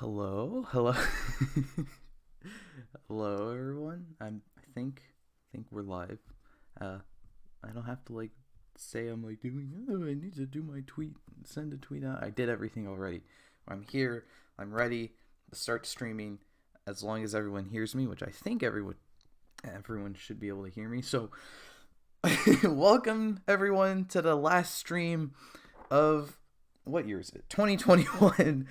Hello. Hello, everyone. I think we're live. Uh, I don't have to say I'm doing. Oh, I need to do my tweet, send a tweet out. I did everything already. I'm here. I'm ready to start streaming. As long as everyone hears me, which I think everyone should be able to hear me. So, welcome everyone to the last stream of what year is it? 2021.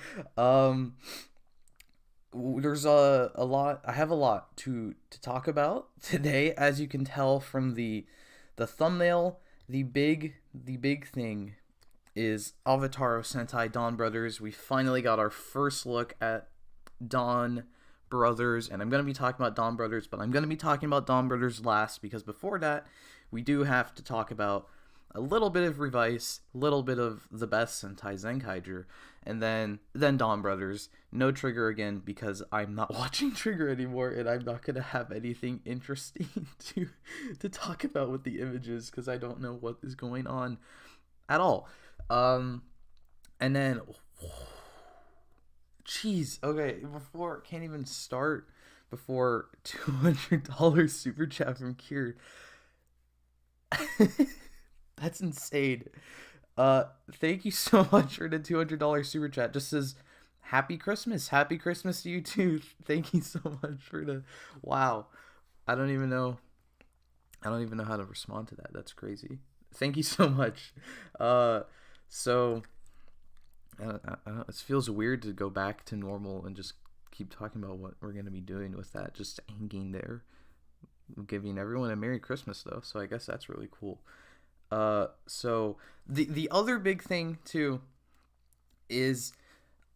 There's a lot. I have a lot to talk about today, as you can tell from the thumbnail. The big thing is Avataro Sentai Donbrothers. We finally got our first look at Donbrothers, and I'm gonna be talking about Donbrothers, but I'm gonna be talking about Donbrothers last because before that, we do have to talk about a little bit of Revice, a little bit of the best Sentai Zenkaiger, and then Donbrothers. No Trigger again because I'm not watching Trigger anymore, and I'm not gonna have anything interesting to talk about with the images because I don't know what is going on at all. And then, jeez, okay, can't even start before $200 super chat from Kier. That's insane. Thank you so much for the $200 super chat. Just says Happy Christmas to you too. Thank you so much for the wow. I don't even know how to respond to that. That's crazy. Thank you so much. So it feels weird to go back to normal and just keep talking about what we're gonna be doing with that. Just hanging there, giving everyone a Merry Christmas though. So I guess that's really cool. So the other big thing too is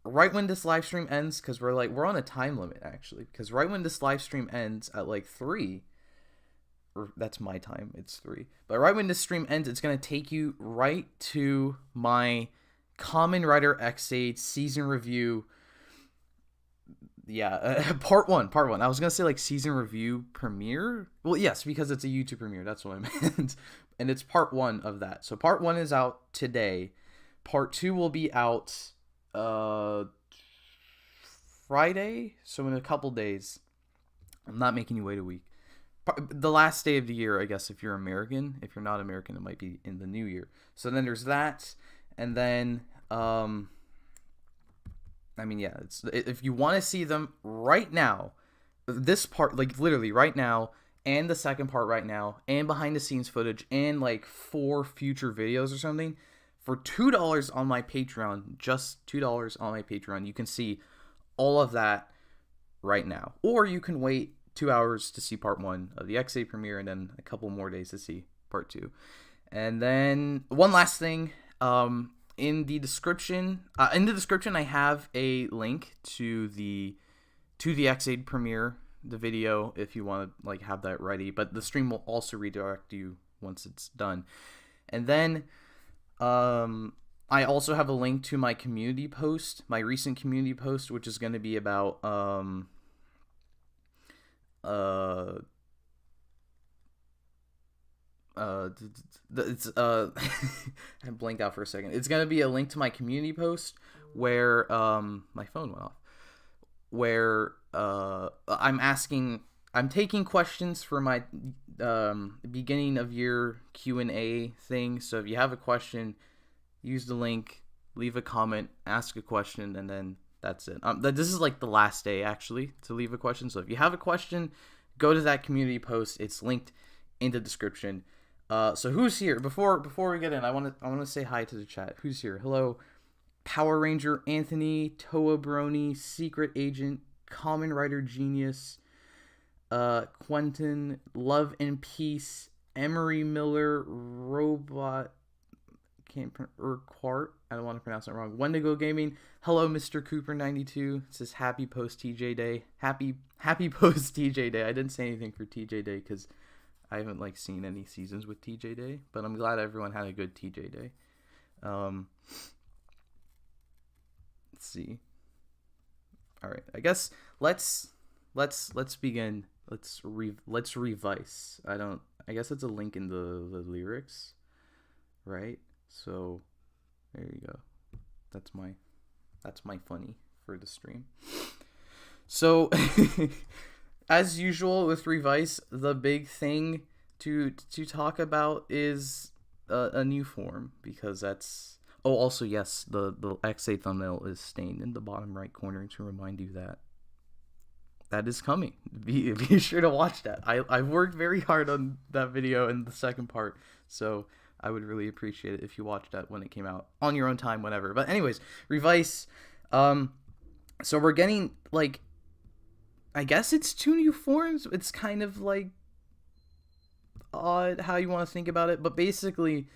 right when this live stream ends, because we're on a time limit actually, because right when this live stream ends at 3, or that's my time, it's 3, but right when this stream ends, it's gonna take you right to my Kamen Rider X8 season review. Yeah, part one. I was gonna say season review premiere. Well, yes, because it's a YouTube premiere. That's what I meant. And it's part 1 of that. So part 1 is out today. Part 2 will be out Friday. So in a couple days. I'm not making you wait a week. The last day of the year, I guess, if you're American. If you're not American, it might be in the new year. So then there's that, and then if you want to see them right now, this part, literally right now, and the second part right now, and behind the scenes footage, and 4 future videos or something, for $2 on my Patreon, just $2 on my Patreon, you can see all of that right now. Or you can wait 2 hours to see part 1 of the X8 premiere, and then a couple more days to see part 2. And then one last thing, in the description, I have a link to the X8 premiere, the video, if you want to have that ready. But the stream will also redirect you once it's done. And then, I also have a link to my community post, my recent community post, which is going to be about it's I blanked out for a second. It's gonna be a link to my community post where my phone went off. Where I'm taking questions for my beginning of year Q&A thing. So if you have a question, use the link, leave a comment, ask a question, and then that's it. This is the last day actually to leave a question. So if you have a question, go to that community post. It's linked in the description. So who's here? Before we get in, I want to say hi to the chat. Who's here? Hello, Power Ranger Anthony, Toa Brony, Secret Agent, Kamen Rider Genius, Quentin, Love and Peace, Emery Miller, Robot, Quart. I don't want to pronounce it wrong. Wendigo Gaming. Hello, Mr. Cooper 92. It says happy post TJ Day. Happy post TJ Day. I didn't say anything for TJ Day because I haven't seen any seasons with TJ Day, but I'm glad everyone had a good TJ Day. Let's see. All right, I guess let's begin. Let's revise. I guess it's a link in the lyrics, right? So there you go. That's my funny for the stream. So, as usual with Revice, the big thing to talk about is a new form, because that's... Oh, also, yes, the XA thumbnail is stained in the bottom right corner to remind you that that is coming. Be sure to watch that. I've worked very hard on that video in the second part, so I would really appreciate it if you watched that when it came out on your own time, whenever. But anyways, Revice. So we're getting, like, I guess it's 2 new forms. It's kind of like odd how you want to think about it, but basically,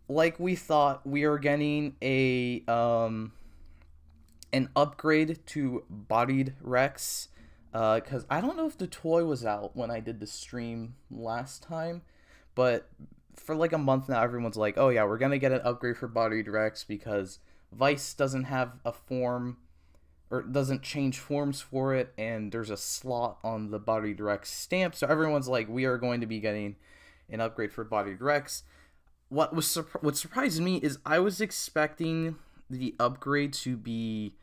like we thought, we are getting a an upgrade to Bodied Rex. Because I don't know if the toy was out when I did the stream last time, but for like a month now, everyone's like, oh yeah, we're gonna get an upgrade for Bodied Rex because Vice doesn't have a form, or doesn't change forms for it, and there's a slot on the Bodied Rex stamp, so everyone's like, we are going to be getting an upgrade for Bodied Rex. What surprised me is I was expecting the upgrade to be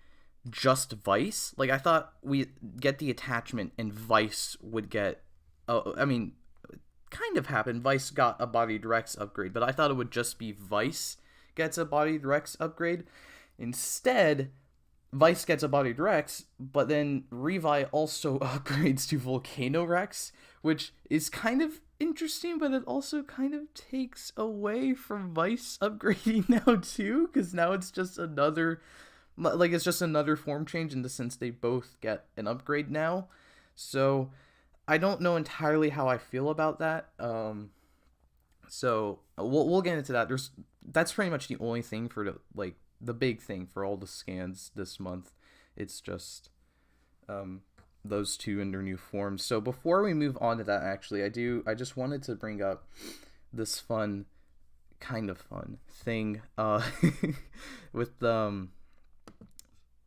just Vice. Like, I thought we get the attachment and Vice would get... I mean, kind of happened. Vice got a Bodied Rex upgrade, but I thought it would just be Vice gets a Bodied Rex upgrade. Instead, Vice gets a Bodied Rex, but then Revi also upgrades to Volcano Rex, which is kind of interesting, but it also kind of takes away from Vice upgrading now too, because now it's just another, like, it's just another form change in the sense they both get an upgrade now. So I don't know entirely how I feel about that. So we'll get into that. That's pretty much the only thing for the big thing for all the scans this month. It's just those two in their new forms. So before we move on to that, actually, I just wanted to bring up this kind of fun thing with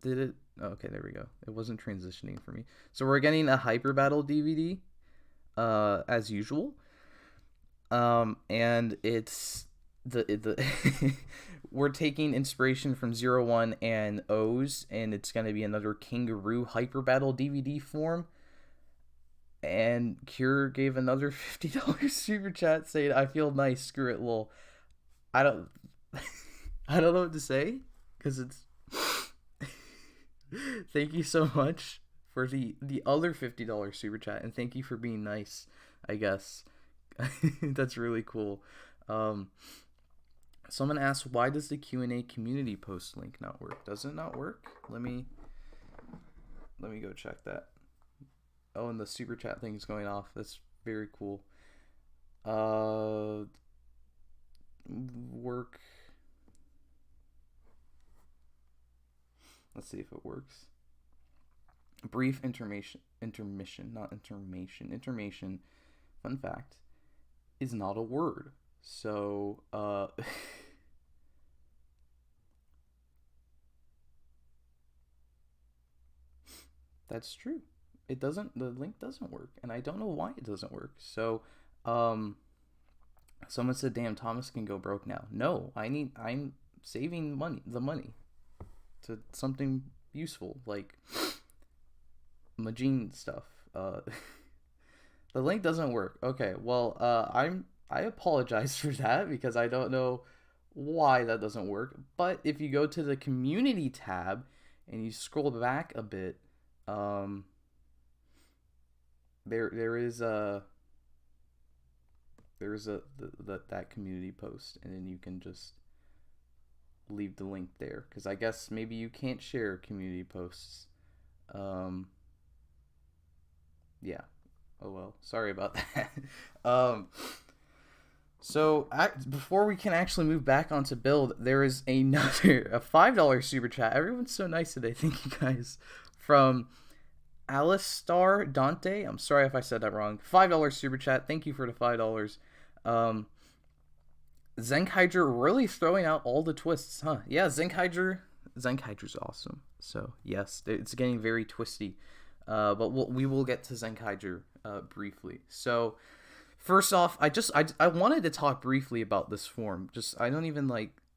did it? Okay, there we go. It wasn't transitioning for me. So we're getting a Hyper Battle DVD as usual. And it's the we're taking inspiration from 01 and O's, and it's going to be another Kangaroo Hyper Battle DVD form. And Cure gave another $50 super chat saying, I feel nice, screw it, lol. I don't know what to say, because it's thank you so much for the other $50 super chat, and thank you for being nice, I guess. That's really cool. Someone asked, why does the Q&A community post link not work? Does it not work? Let me go check that. Oh, and the super chat thing is going off. That's very cool. Work. Let's see if it works. Brief intermission, not intermission. Intermission, fun fact, is not a word. So, that's true. The link doesn't work, and I don't know why it doesn't work. So, someone said, damn, Thomas can go broke now. No, I'm saving the money to something useful, like Majin stuff. The link doesn't work. Okay, well, I apologize for that, because I don't know why that doesn't work. But if you go to the community tab and you scroll back a bit, there is that community post, and then you can just leave the link there, because I guess maybe you can't share community posts. Yeah. Oh well, sorry about that. So before we can actually move back onto build, there is a $5 super chat. Everyone's so nice today. Thank you guys. From Alistar Dante. I'm sorry if I said that wrong. $5 super chat. Thank you for the $5. Zenkaiger really throwing out all the twists, huh? Yeah, Zenkaiger's awesome. So yes, it's getting very twisty. But we will get to Zenkaiger briefly. So first off, I wanted to talk briefly about this form. I don't even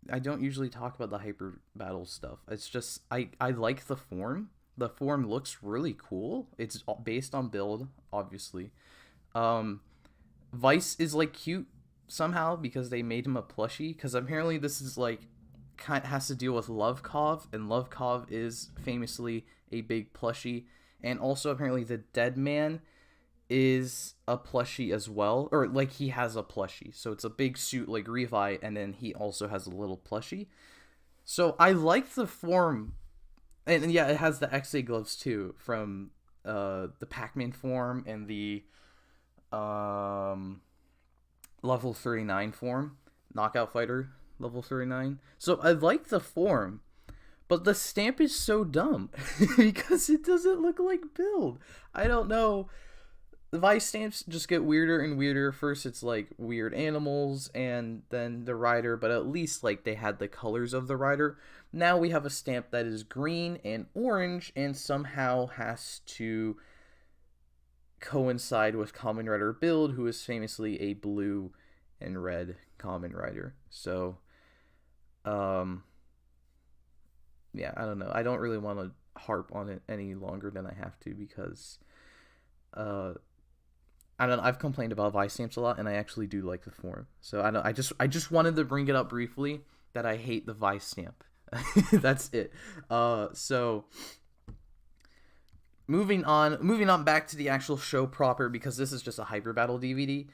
I don't usually talk about the hyper battle stuff. It's just I like the form. The form looks really cool. It's based on build, obviously. Um, Vice is like cute somehow because they made him a plushie. Because apparently this is like kind has to deal with Love Kov, and Love Kov is famously a big plushie, and also apparently the Dead Man is a plushie as well, or like he has a plushie. So it's a big suit like Revi, and then he also has a little plushie. So I like the form, and yeah, it has the XA gloves too from the Pac-Man form and the um level 39 form, Knockout Fighter level 39. So I like the form, but the stamp is so dumb because it doesn't look like build. I don't know. The Vice stamps just get weirder and weirder. First it's like weird animals and then the rider, but at least like they had the colors of the rider. Now we have a stamp that is green and orange and somehow has to coincide with Kamen Rider Build, who is famously a blue and red Kamen Rider. So yeah, I don't know. I don't really want to harp on it any longer than I have to because uh I don't know, I've complained about Vice stamps a lot, and I actually do like the form. So I just wanted to bring it up briefly that I hate the Vice stamp. That's it. So moving on back to the actual show proper, because this is just a Hyper Battle DVD.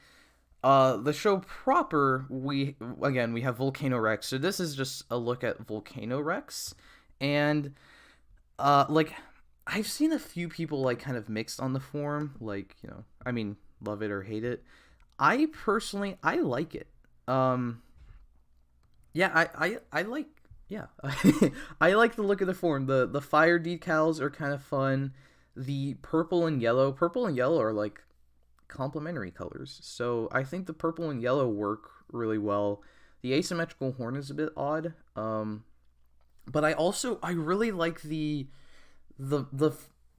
The show proper, we have Volcano Rex. So this is just a look at Volcano Rex, and like I've seen a few people like kind of mixed on the form, like, you know, I mean, love it or hate it. I personally like it. Yeah, I like, yeah. I like the look of the form. The fire decals are kind of fun. The purple and yellow are like complementary colors. So I think the purple and yellow work really well. The asymmetrical horn is a bit odd. But I really like the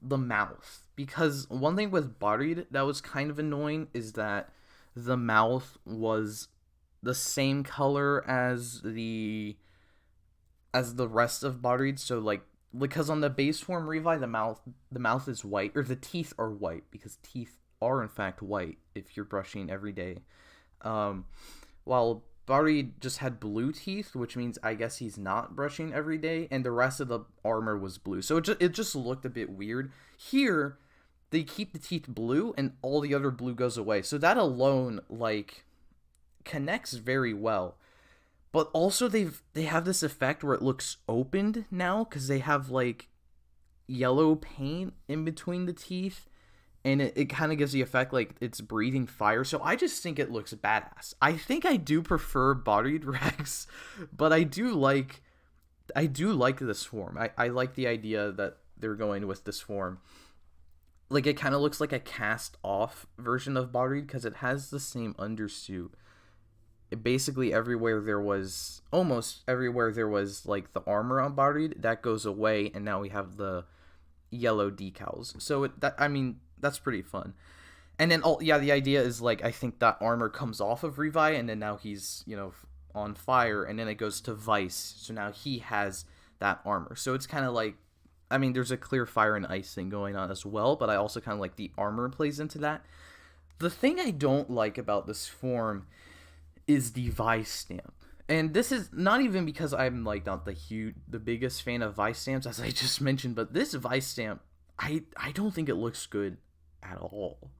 mouth, because one thing with Buried that was kind of annoying is that the mouth was the same color as the rest of Buried. So like, because on the base form Revi, the mouth is white, or the teeth are white, because teeth are in fact white if you're brushing every day. While Buried just had blue teeth, which means I guess he's not brushing every day, and the rest of the armor was blue. So it just looked a bit weird. Here, they keep the teeth blue, and all the other blue goes away. So that alone, like, connects very well. But also they have this effect where it looks opened now, because they have, like, yellow paint in between the teeth, and it kind of gives the effect like it's breathing fire. So I just think it looks badass. I think I do prefer Bodied Rex, but I do like this form. I like the idea that they're going with this form. Like, it kind of looks like a cast off version of Bodied, because it has the same undersuit. Basically almost everywhere there was like the armor on Bodied, that goes away, and now we have the yellow decals. So that's pretty fun. And then the idea is, like, I think that armor comes off of Revi, and then now he's, you know, on fire, and then it goes to Vice, so now he has that armor. So it's kind of like, I mean, there's a clear fire and ice thing going on as well, but I also kind of like the armor plays into that. The thing I don't like about this form is the Vice stamp. And this is not even because I'm like not the biggest fan of Vice stamps, as I just mentioned, but this Vice stamp, I don't think it looks good at all.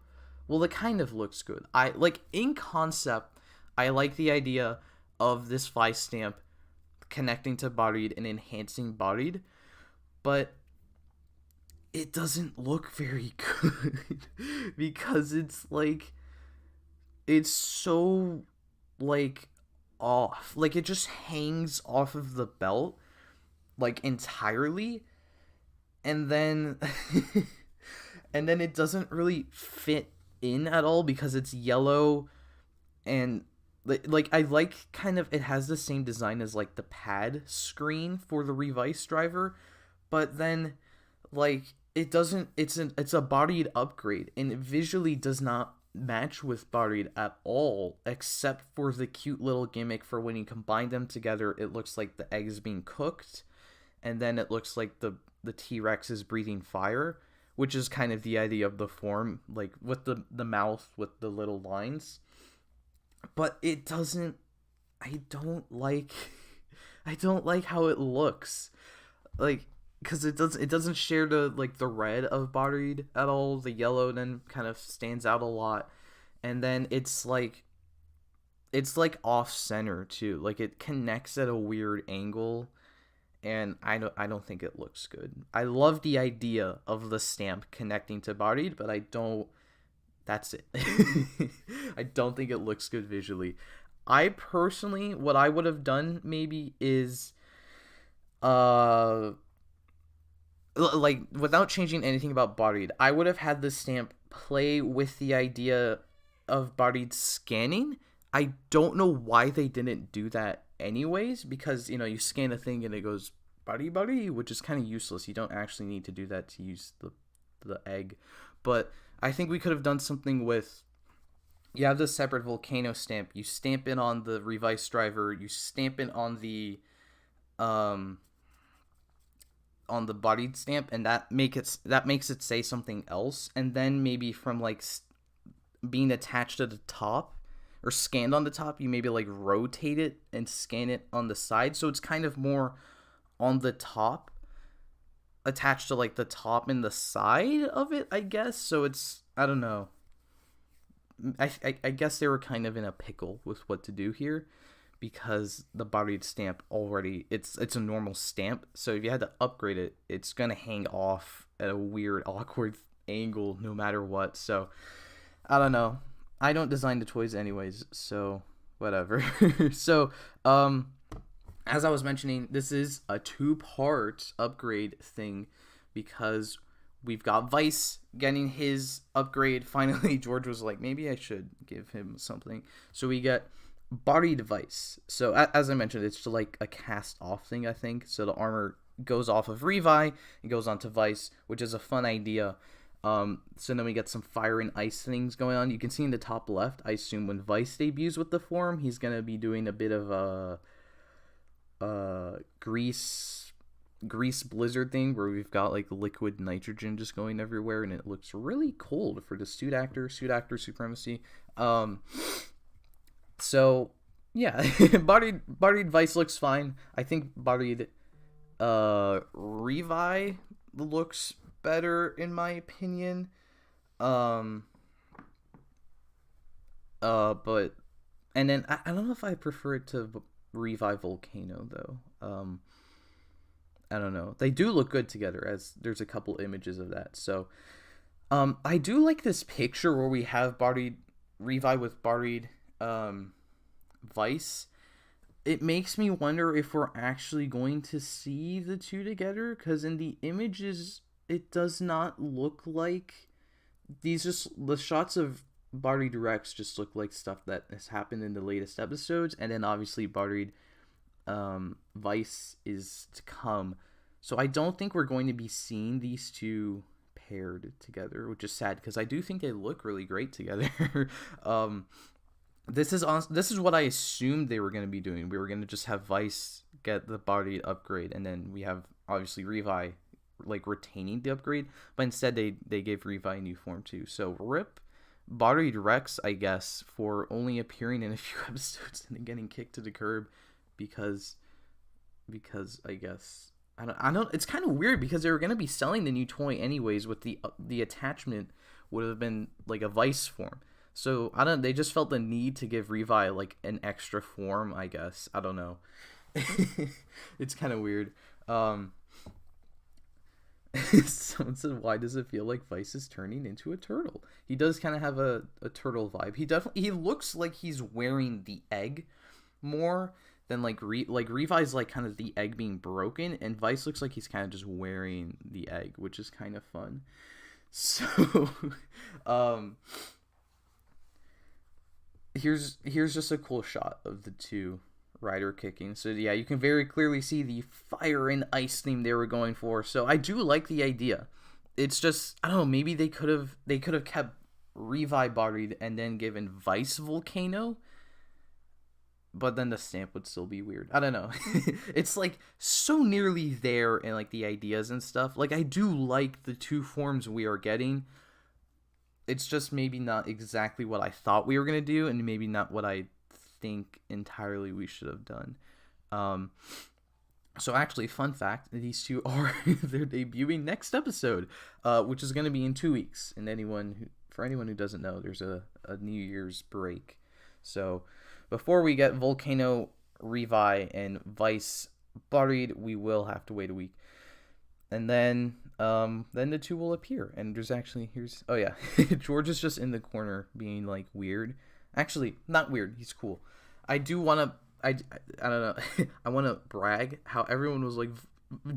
Well, it kind of looks good. I like, in concept, I like the idea of this Vice stamp connecting to Bodied and enhancing Bodied, but it doesn't look very good because it's so like off. Like, it just hangs off of the belt like entirely, and then and then it doesn't really fit in at all because it's yellow. And like, I like kind of, it has the same design as like the pad screen for the Revice driver, but then like it doesn't, it's a Bodied upgrade, and it visually does not match with Buried at all, except for the cute little gimmick for when you combine them together, it looks like the egg is being cooked, and then it looks like the T-Rex is breathing fire, which is kind of the idea of the form, like with the mouth with the little lines. But it doesn't. I don't like. I don't like how it looks, like, because it doesn't share the red of Buried at all. The yellow then kind of stands out a lot, and then it's like off center too. Like it connects at a weird angle, and I don't think it looks good. I love the idea of the stamp connecting to Buried, but I don't. That's it. I don't think it looks good visually. I personally, what I would have done maybe is, like, without changing anything about Buried, I would have had the stamp play with the idea of Buried scanning. I don't know why they didn't do that anyways, because, you scan a thing and it goes Buried, which is kind of useless. You don't actually need to do that to use the egg. But I think we could have done something with, you have the separate volcano stamp, you stamp it on the Revice driver, you stamp it on the Buried stamp, and that makes it say something else, and then maybe from like being attached to the top or scanned on the top, you maybe like rotate it and scan it on the side, so it's kind of more on the top, attached to like the top and the side of it, I guess. So it's, I don't know, I guess they were kind of in a pickle with what to do here, because the Buried stamp already, it's a normal stamp, so if you had to upgrade it, it's gonna hang off at a weird, awkward angle no matter what. So I don't know. I don't design the toys anyways, so whatever. So as I was mentioning, this is a 2-part upgrade thing, because we've got Vice getting his upgrade. Finally, George was like, maybe I should give him something. So we get Buried Vice. So as I mentioned, it's like a cast off thing, I think. So the armor goes off of Revi and goes onto Vice, which is a fun idea. So then we get some fire and ice things going on. You can see in the top left, I assume when Vice debuts with the form, he's going to be doing a bit of a grease blizzard thing, where we've got like liquid nitrogen just going everywhere, and it looks really cold for the suit actor supremacy. So yeah, Buried Vice looks fine. I think Buried Revi looks better in my opinion. But and then I don't know if I prefer it to Revi Volcano though. I don't know. They do look good together, as there's a couple images of that. So I do like this picture where we have Buried Revi with Buried Vice. It makes me wonder if we're actually going to see the two together, because in the images it does not look like these. Just the shots of Buried Rex just look like stuff that has happened in the latest episodes, and then obviously Buried Vice is to come. So I don't think we're going to be seeing these two paired together, which is sad, because I do think they look really great together. This is what I assumed they were going to be doing. We were going to just have Vice get the body upgrade, and then we have obviously Revi like retaining the upgrade, but instead they gave Revi a new form too. So rip Buried Rex, I guess, for only appearing in a few episodes and then getting kicked to the curb because I guess I don't. It's kind of weird, because they were gonna be selling the new toy anyways. With the attachment would have been like a Vice form. So I don't. They just felt the need to give Revi like an extra form, I guess. I don't know. It's kind of weird. Someone said, "Why does it feel like Vice is turning into a turtle?" He does kind of have a turtle vibe. He looks like he's wearing the egg more than like Revi's like kind of the egg being broken, and Vice looks like he's kind of just wearing the egg, which is kind of fun. So, here's just a cool shot of the two rider kicking. So yeah, you can very clearly see the fire and ice theme they were going for. So I do like the idea. It's just, I don't know, maybe they could have kept Revi bodied, and then given Vice Volcano, but then the stamp would still be weird. I don't know. It's like so nearly there in like the ideas and stuff. Like I do like the two forms we are getting. It's just maybe not exactly what I thought we were gonna do, and maybe not what I think entirely we should have done. So actually, fun fact: these two are they're debuting next episode, which is gonna be in 2 weeks. And for anyone who doesn't know, there's a New Year's break. So before we get Volcano, Revi, and Vice buried, we will have to wait a week, and then the two will appear. And George is just in the corner being like weird. Actually, not weird. He's cool. I do want to. I don't know. I want to brag how everyone was like,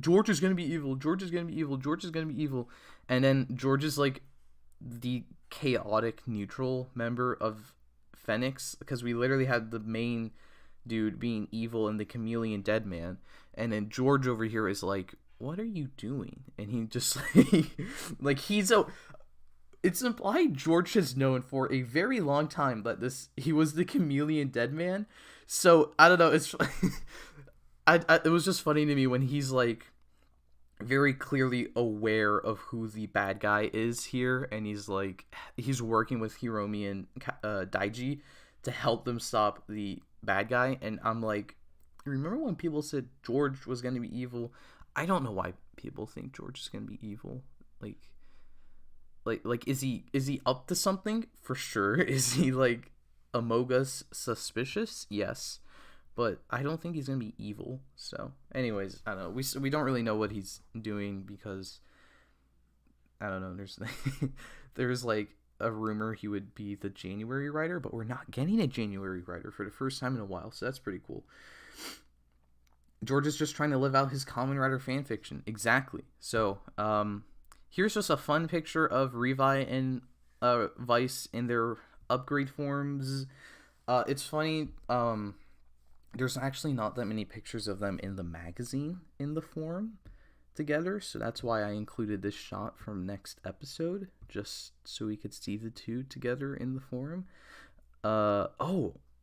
George is gonna be evil. George is gonna be evil. George is gonna be evil. And then George is like the chaotic neutral member of Phoenix, because we literally had the main dude being evil and the chameleon dead man, and then George over here is like, what are you doing? And he just like it's implied George has known for a very long time that he was the chameleon dead man. So I don't know, it's it was just funny to me when he's like very clearly aware of who the bad guy is here, and he's working with Hiromi and Daiji to help them stop the bad guy. And I'm like, remember when people said George was going to be evil? I don't know why people think George is going to be evil. Like is he up to something? For sure. Is he like among us suspicious? Yes. But I don't think he's going to be evil. So, anyways, I don't know. We don't really know what he's doing, because I don't know. There's like a rumor he would be the January writer, but we're not getting a January writer for the first time in a while. So that's pretty cool. George is just trying to live out his Kamen Rider fanfiction. Exactly. So, here's just a fun picture of Revi and Vice in their upgrade forms. It's funny. There's actually not that many pictures of them in the magazine in the form together, so that's why I included this shot from next episode, just so we could see the two together in the form.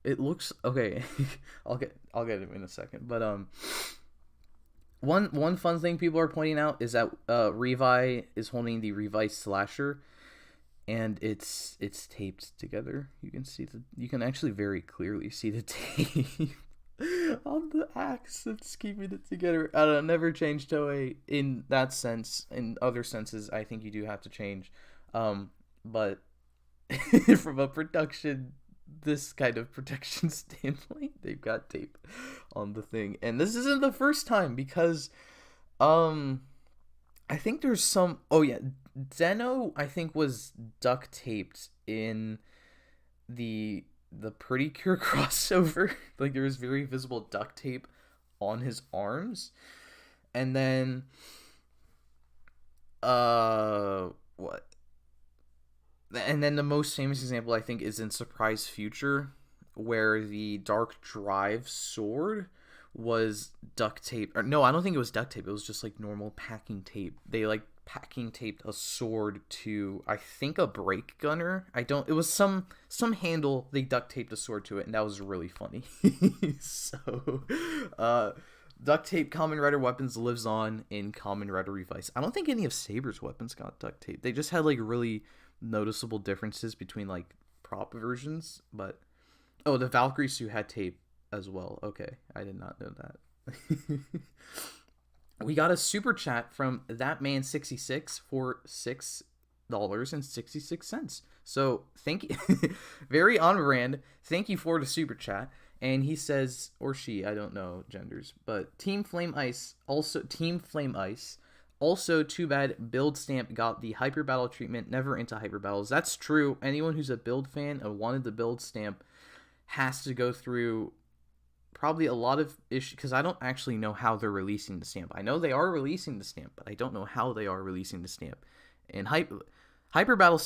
It looks okay. I'll get it in a second, but one fun thing people are pointing out is that Revi is holding the Revice slasher, and it's taped together. You can actually very clearly see the tape on the axe that's keeping it together. I don't know, never change Toei in that sense. In other senses, I think you do have to change. But from a this kind of production standpoint, they've got tape on the thing. And this isn't the first time, because I think there's some... Oh yeah, Zeno, I think, was duct taped in the Pretty Cure crossover. Like, there was very visible duct tape on his arms. And then what? And then the most famous example, I think, is in Surprise Future, where the Dark Drive sword was duct tape. Or no, I don't think it was duct tape. It was just like normal packing tape. They like packing taped a sword to, I think, a brake gunner. It was some handle. They duct taped a sword to it, and that was really funny. So, duct tape Kamen Rider weapons lives on in Kamen Rider Revice. I don't think any of Saber's weapons got duct tape. They just had like really noticeable differences between like prop versions. But the Valkyrie suit had tape as well. Okay, I did not know that. We got a super chat from ThatMan66 for $6.66. So thank you. Very on brand. Thank you for the super chat. And he says, or she, I don't know genders, but Team Flame Ice. Also, too bad Build Stamp got the Hyper Battle treatment, never into Hyper Battles. That's true. Anyone who's a Build fan and wanted the Build Stamp has to go through probably a lot of issues, because I don't actually know how they're releasing the stamp. I know they are releasing the stamp, but I don't know how they are releasing the stamp. And Hyper Battle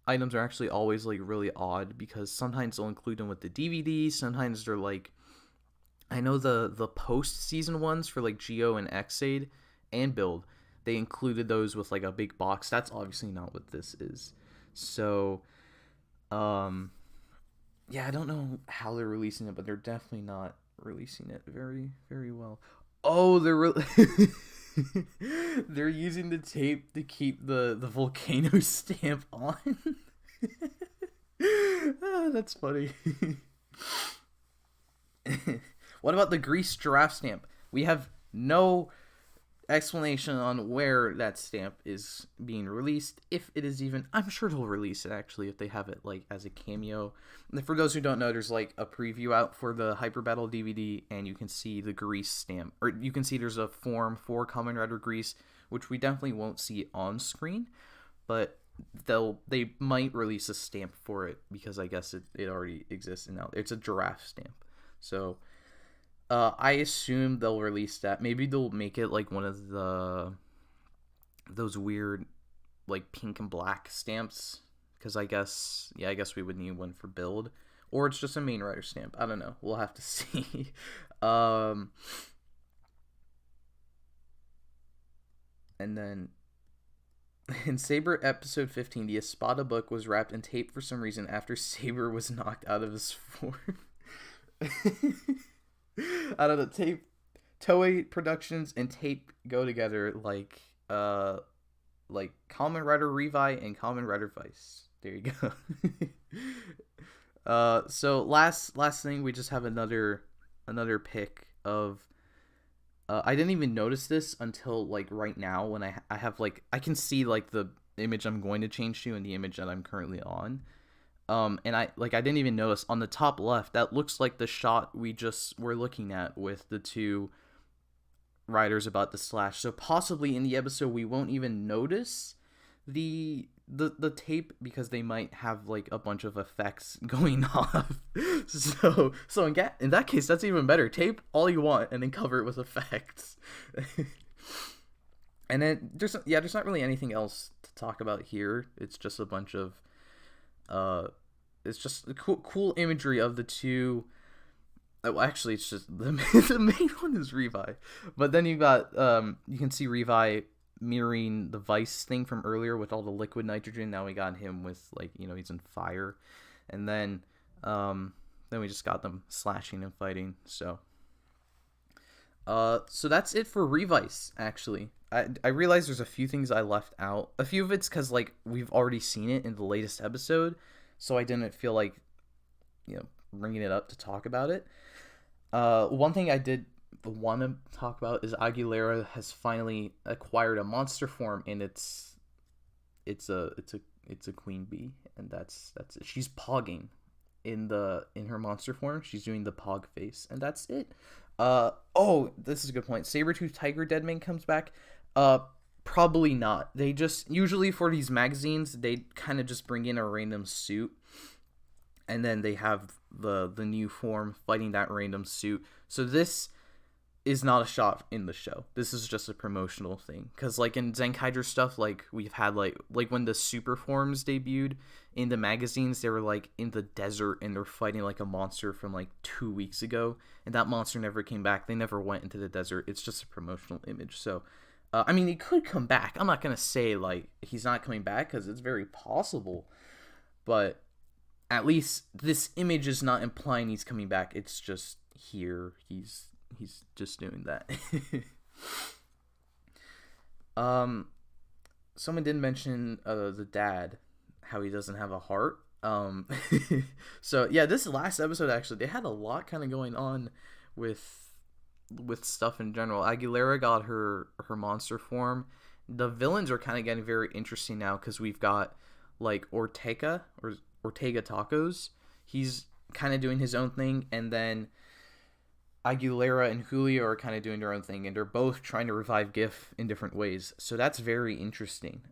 items are actually always like really odd, because sometimes they'll include them with the DVD. Sometimes they're like, I know the post season ones for like Geo and Xaid and Build, they included those with like a big box. That's obviously not what this is. So, yeah, I don't know how they're releasing it, but they're definitely not releasing it very, very well. Oh, they're using the tape to keep the volcano stamp on. That's funny. What about the grease giraffe stamp? We have no explanation on where that stamp is being released, if it is even. I'm sure they'll release it actually if they have it like as a cameo. And for those who don't know, there's like a preview out for the Hyper Battle DVD, and you can see the grease stamp, or you can see there's a form for Kamen Rider Grease, which we definitely won't see on screen, but they might release a stamp for it because I guess it already exists, and now it's a giraffe stamp. So I assume they'll release that. Maybe they'll make it like one of those weird like pink and black stamps, because I guess we would need one for build, or it's just a main rider stamp. I don't know. We'll have to see. And then in Saber episode 15, the Espada book was wrapped in tape for some reason after Saber was knocked out of his form. Out of the tape, Toei Productions and tape go together like Kamen Rider Revi and Kamen Rider Revice. There you go. So last thing, we just have another pic of. I didn't even notice this until like right now when I have like I can see like the image I'm going to change to and the image that I'm currently on. And I didn't even notice on the top left, that looks like the shot we just were looking at with the two riders about to slash. So possibly in the episode we won't even notice the tape, because they might have like a bunch of effects going off. So in that case, that's even better. Tape all you want and then cover it with effects. And then there's not really anything else to talk about here. It's just a bunch of it's just cool imagery of the two. Oh, actually, it's just the main one is Revi, but then you got you can see Revi mirroring the Vice thing from earlier with all the liquid nitrogen. Now we got him with like he's in fire, and then we just got them slashing and fighting. So that's it for Revice. Actually, I realize there's a few things I left out. A few of it's because like we've already seen it in the latest episode, so I didn't feel like bringing it up to talk about it. One thing I did want to talk about is Aguilera has finally acquired a monster form, and it's a queen bee, and that's it. She's pogging in her monster form. She's doing the pog face, and that's it. This is a good point. Sabretooth Tiger Deadman comes back. Probably not. They just usually for these magazines they kind of just bring in a random suit, and then they have the new form fighting that random suit. So this is not a shot in the show. This is just a promotional thing. Because like in Zenkaiger stuff, like we've had like when the super forms debuted in the magazines, they were like in the desert and they're fighting like a monster from like 2 weeks ago, and that monster never came back. They never went into the desert. It's just a promotional image. So I mean, he could come back. I'm not gonna say like he's not coming back, because it's very possible, but at least this image is not implying he's coming back. It's just here he's just doing that. Someone did mention the dad, how he doesn't have a heart. So yeah, this last episode actually they had a lot kind of going on with stuff in general. Aguilera got her monster form. The villains are kind of getting very interesting now, because we've got like Ortega Tacos. He's kind of doing his own thing, and then Aguilera and Julio are kind of doing their own thing, and they're both trying to revive GIF in different ways. So that's very interesting.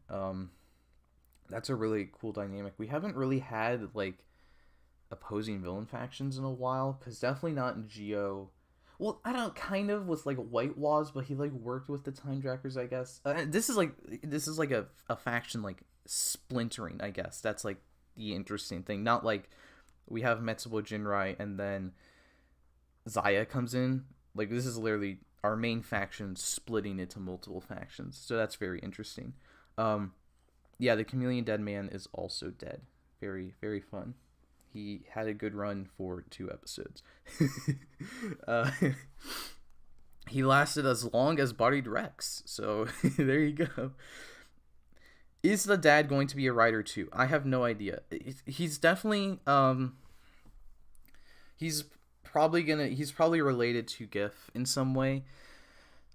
That's a really cool dynamic. We haven't really had like opposing villain factions in a while, because definitely not in Geo. Well, I don't kind of with like White Waz, but he like worked with the Time Trackers, I guess. This is like a faction like splintering, I guess. That's like the interesting thing. Not like we have Metsubo Jinrai and then Zaya comes in. Like this is literally our main faction splitting into multiple factions. So that's very interesting. yeah, the Chameleon Dead Man is also dead. Very, very fun. He had a good run for 2 episodes. uh, he lasted as long as Bodied Rex. So there you go. Is the dad going to be a writer too? I have no idea. He's definitely he's he's probably related to GIF in some way.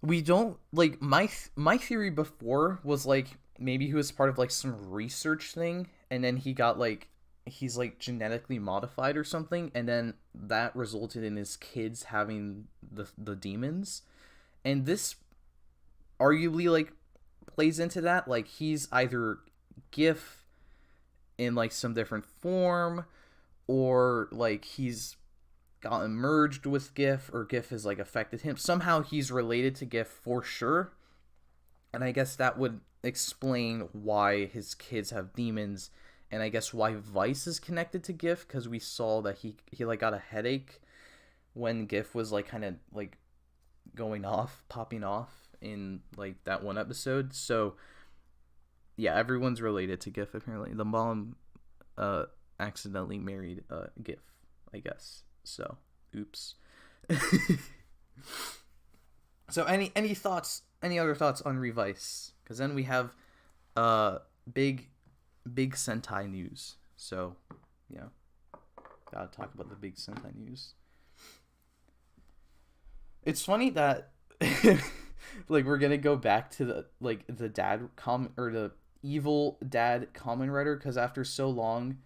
We don't like my theory before was like maybe he was part of like some research thing, and then he got like he's like genetically modified or something, and then that resulted in his kids having the demons, and this arguably like plays into that. Like he's either GIF in like some different form, or like he's gotten merged with GIF, or GIF has like affected him. Somehow he's related to GIF for sure. And I guess that would explain why his kids have demons, and I guess why Vice is connected to GIF, because we saw that he like got a headache when GIF was like kind of like popping off in like that one episode. So yeah, everyone's related to GIF apparently. The mom accidentally married GIF, I guess. So, oops. So, any thoughts? Any other thoughts on Revice? Because then we have big Sentai news. So, yeah, gotta talk about the big Sentai news. It's funny that like we're gonna go back to the dad or the evil dad Kamen Rider, because after so long.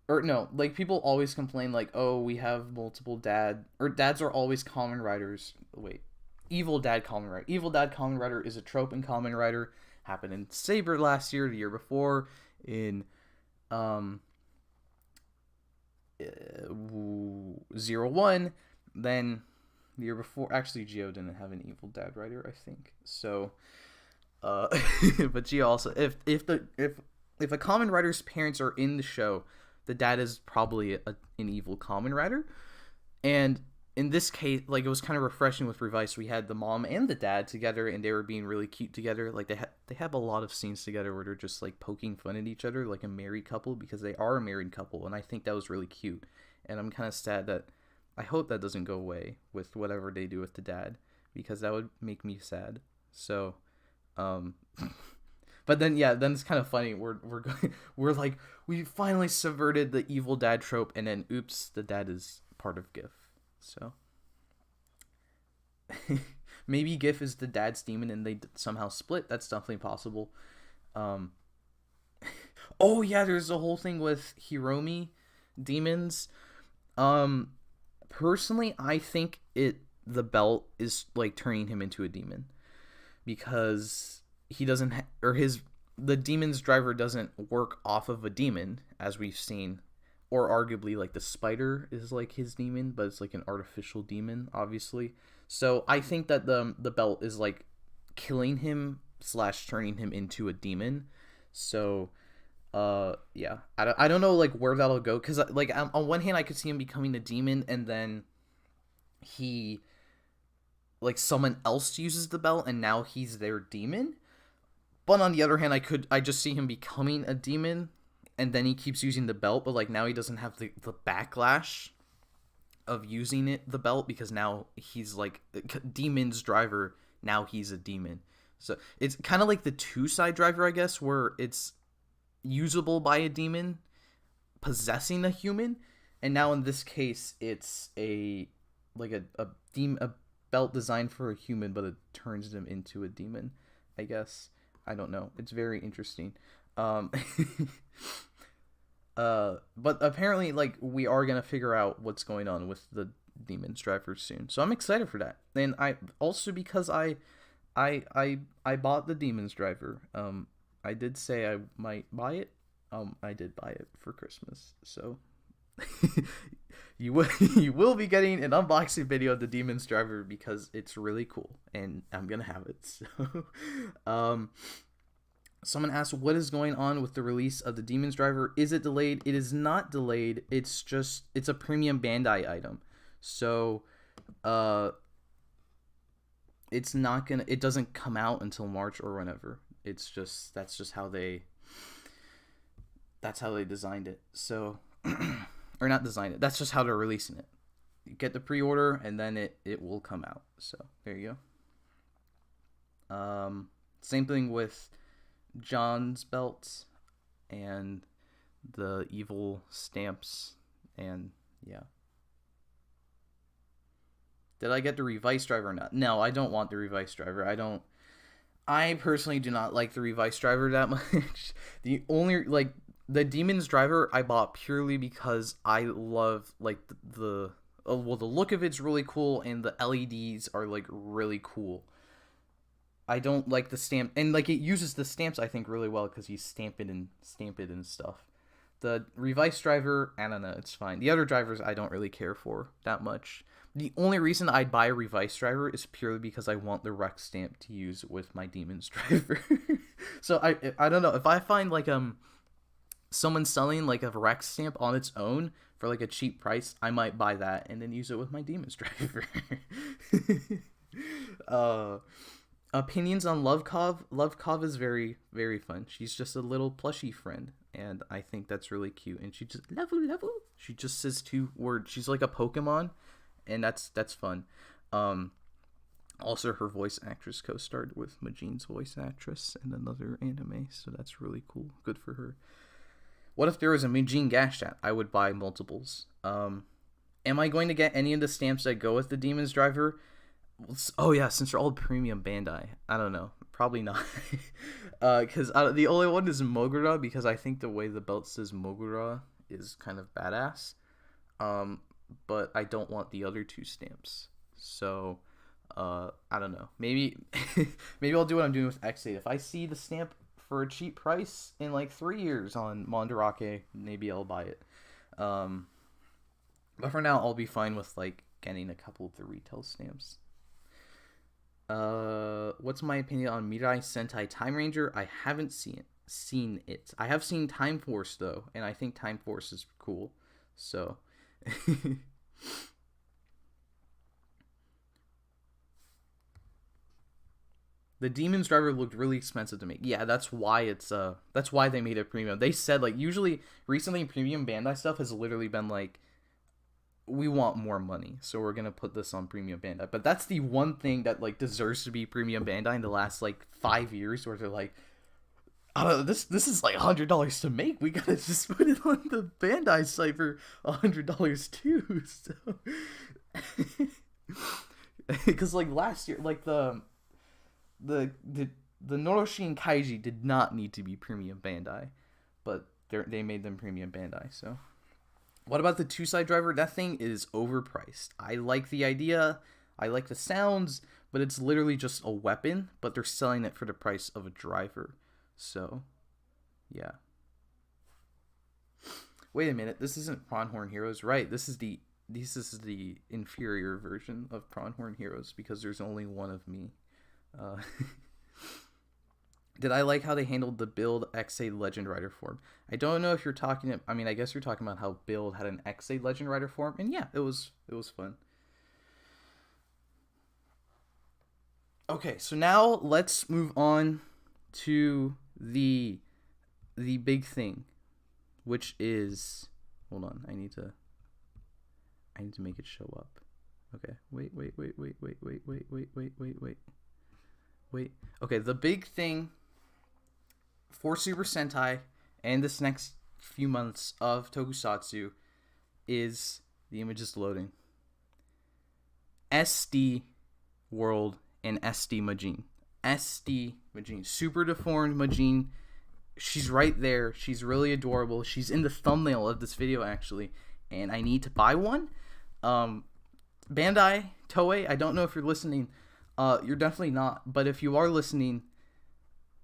Or no, like people always complain like, oh, we have multiple dads are always Kamen Riders. Wait, evil dad Kamen Rider. Evil dad Kamen Rider is a trope in Kamen Rider. Happened in Saber last year, the year before, in 01. Then the year before, actually Geo didn't have an evil dad rider, I think. So, but Geo also, if a Kamen Rider's parents are in the show, the dad is probably an evil Kamen Rider. And in this case, like, it was kind of refreshing with Revice. We had the mom and the dad together, and they were being really cute together. Like, they have a lot of scenes together where they're just, like, poking fun at each other, like a married couple, because they are a married couple, and I think that was really cute. And I'm kind of sad that, I hope that doesn't go away with whatever they do with the dad, because that would make me sad. So, but then, yeah, then it's kind of funny. We're like, we finally subverted the evil dad trope, and then oops, the dad is part of GIF. So maybe GIF is the dad's demon, and they somehow split. That's definitely possible. Oh yeah, there's a whole thing with Hiromi demons. Personally, I think the belt is like turning him into a demon, because he doesn't the demon's driver doesn't work off of a demon, as we've seen, or arguably like the spider is like his demon, but it's like an artificial demon, obviously. So I think that the belt is like killing him / turning him into a demon. So yeah, I don't know like where that'll go, because like on one hand I could see him becoming a demon, and then he like someone else uses the belt and now he's their demon. But on the other hand, I just see him becoming a demon, and then he keeps using the belt, but like now he doesn't have the backlash of using the belt, because now he's like demon's driver, now he's a demon. So it's kind of like the two-side driver, I guess, where it's usable by a demon possessing a human, and now in this case it's a belt designed for a human, but it turns them into a demon, I guess. I don't know. It's very interesting. But apparently, like, we are gonna figure out what's going on with the demon's driver soon. So I'm excited for that. And I also, because I bought the demon's driver. I did say I might buy it. I did buy it for Christmas. So you will be getting an unboxing video of the demon's driver, because it's really cool and I'm gonna have it. So someone asked, what is going on with the release of the demon's driver? Is it delayed? It is not delayed. It's a premium Bandai item. So it doesn't come out until March or whenever. That's just how they that's how they designed it. So, or not designed it. That's just how they're releasing it. You get the pre-order, and then it will come out. So there you go. Same thing with John's belts and the evil stamps, and yeah. Did I get the Revice driver or not? No, I don't want the Revice driver. I personally do not like the Revice driver that much. The only, like, the Demon's driver I bought purely because I love, like, the look of it's really cool, and the LEDs are, like, really cool. I don't like the stamp, and, like, it uses the stamps, I think, really well, because you stamp it and stuff. The Revice driver, I don't know, it's fine. The other drivers I don't really care for that much. The only reason I'd buy a Revice driver is purely because I want the Rex stamp to use with my Demon's driver. So I don't know, if I find, like, someone selling, like, a Rex stamp on its own for, like, a cheap price, I might buy that and then use it with my Demon's driver. Opinions on Lovekov. Lovekov is very, very fun. She's just a little plushy friend, and I think that's really cute. And she just level. She just says 2 words. She's like a Pokemon, and that's fun. Also, her voice actress co-starred with Majin's voice actress in another anime, so that's really cool. Good for her. What if there was a Majin Gashat? I would buy multiples. Am I going to get any of the stamps that go with the Demon's driver? Oh yeah, since they're all premium Bandai, I don't know, probably not. Because the only one is Mogura, because I think the way the belt says Mogura is kind of badass. But I don't want the other 2 stamps. So, I don't know. Maybe I'll do what I'm doing with X8. If I see the stamp for a cheap price in like 3 years on Mandarake, maybe I'll buy it. But for now, I'll be fine with like getting a couple of the retail stamps. What's my opinion on Mirai Sentai Time Ranger? I haven't seen it. I have seen Time Force though, and I think Time Force is cool. So the Demon's driver looked really expensive to make. Yeah, that's why they made it premium. They said, like, usually recently premium Bandai stuff has literally been like, we want more money, so we're gonna put this on premium Bandai. But that's the one thing that, like, deserves to be premium Bandai in the last like 5 years, where they're like, I don't know, this is like $100 to make. We gotta just put it on the Bandai site for $100 too. So, because like last year, like the Noroshin Kaiji did not need to be premium Bandai, but they made them premium Bandai. So. What about the 2-side driver? That thing is overpriced. I like the idea, I like the sounds, but it's literally just a weapon, but they're selling it for the price of a driver. So, yeah. Wait a minute, this isn't Pronghorn Heroes, right? This is the inferior version of Pronghorn Heroes, because there's only one of me. Did I like how they handled the Build X8 Legend Rider form? I don't know if you're talking... I mean, I guess you're talking about how Build had an X8 Legend Rider form. And yeah, it was fun. Okay, so now let's move on to the big thing, which is... Hold on, I need to make it show up. Okay, wait. Okay, the big thing for Super Sentai and this next few months of Tokusatsu is the images loading. SD World and SD Majin. SD Majin. Super deformed Majin. She's right there. She's really adorable. She's in the thumbnail of this video, actually. And I need to buy one. Bandai, Toei, I don't know if you're listening. You're definitely not. But if you are listening,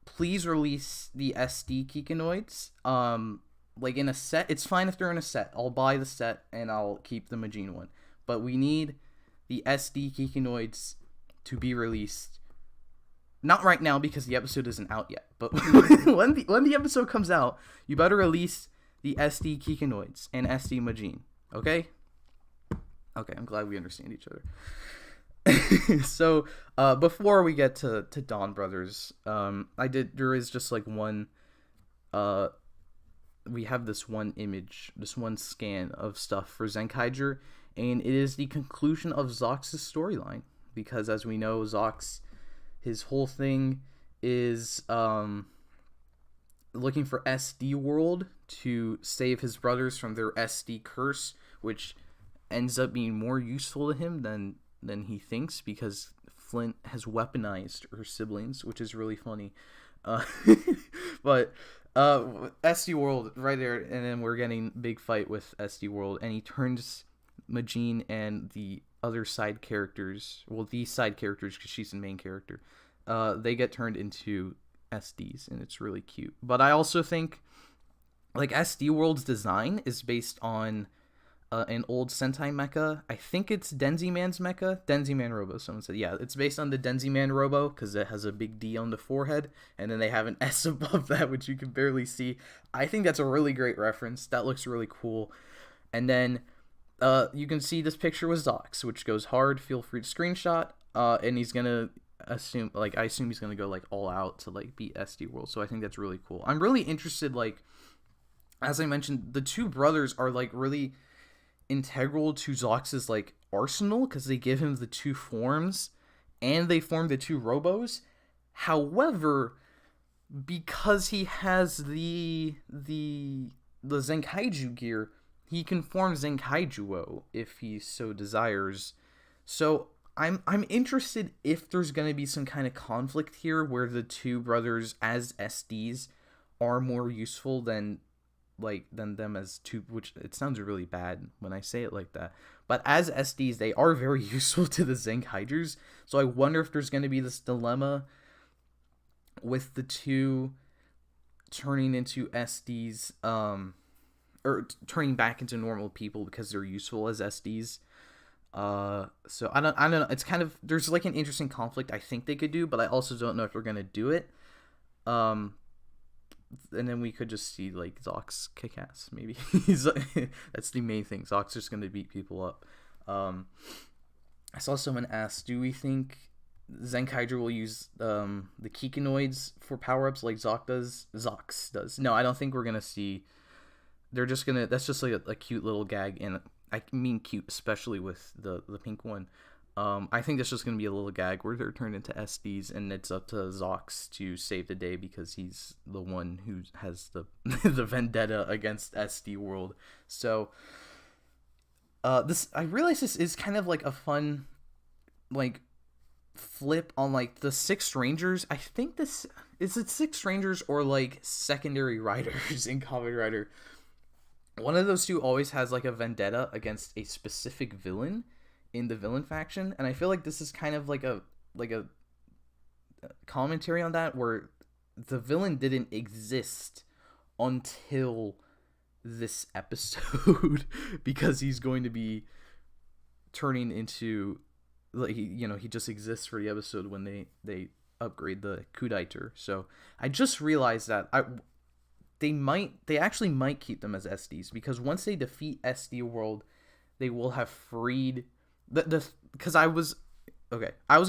please release the SD Kikinoids. Like in a set. It's fine if they're in a set. I'll buy the set and I'll keep the Majin one. But we need the SD Kikinoids to be released. Not right now because the episode isn't out yet. But when the episode comes out, you better release the SD Kikinoids and SD Majin. Okay? Okay, I'm glad we understand each other. So, before we get to Donbrothers, there is just like one we have this one image, this one scan of stuff for Zenkaiger, and it is the conclusion of Zox's storyline. Because as we know, Zox, his whole thing is looking for SD World to save his brothers from their SD curse, which ends up being more useful to him than he thinks, because Flint has weaponized her siblings, which is really funny. But SD World right there, and then we're getting big fight with SD World, and he turns Majin and the other side characters, well, these side characters, because she's the main character, they get turned into SDs, and it's really cute. But I also think, like, SD World's design is based on an old Sentai mecha. I think it's Denziman's mecha. Denziman Robo, someone said. Yeah, it's based on the Denziman Robo, because it has a big D on the forehead, and then they have an S above that, which you can barely see. I think that's a really great reference. That looks really cool. And then you can see this picture with Zox, which goes hard. Feel free to screenshot. And he's gonna I assume he's gonna go like all out to like beat SD World. So I think that's really cool. I'm really interested. Like, as I mentioned, the two brothers are like really integral to Zox's like arsenal, because they give him the two forms and they form the two robos. However, because he has the Zenkaiger gear, he can form Zenkaijuo if he so desires. So I'm interested if there's going to be some kind of conflict here where the two brothers as SDs are more useful than them as two, which it sounds really bad when I say it like that. But as SDs, they are very useful to the Zenkaigers. So I wonder if there's going to be this dilemma with the two turning into SDs, or turning back into normal people because they're useful as SDs. So I don't know. It's kind of, there's like an interesting conflict I think they could do, but I also don't know if they're gonna do it. And then we could just see like Zox kick ass. Maybe that's the main thing. Zox just gonna beat people up. I saw someone ask, do we think Zenkaiger will use the Kikinoids for power-ups like Zox does? No, I don't think we're gonna see. They're just gonna, that's just like a cute little gag, and I mean cute, especially with the pink one. I think that's just gonna be a little gag where they're turned into SDs, and it's up to Zox to save the day because he's the one who has the the vendetta against SD World. So I realize this is kind of like a fun like flip on like the Six Rangers. I think this is it Six Rangers or like secondary riders in Kamen Rider. One of those two always has like a vendetta against a specific villain in the villain faction, and I feel like this is kind of like a commentary on that, where the villain didn't exist until this episode because he's going to be turning into, like, he just exists for the episode when they upgrade the Kudaiter. So I just realized that they actually might keep them as SDs, because once they defeat SD World, they will have freed because I was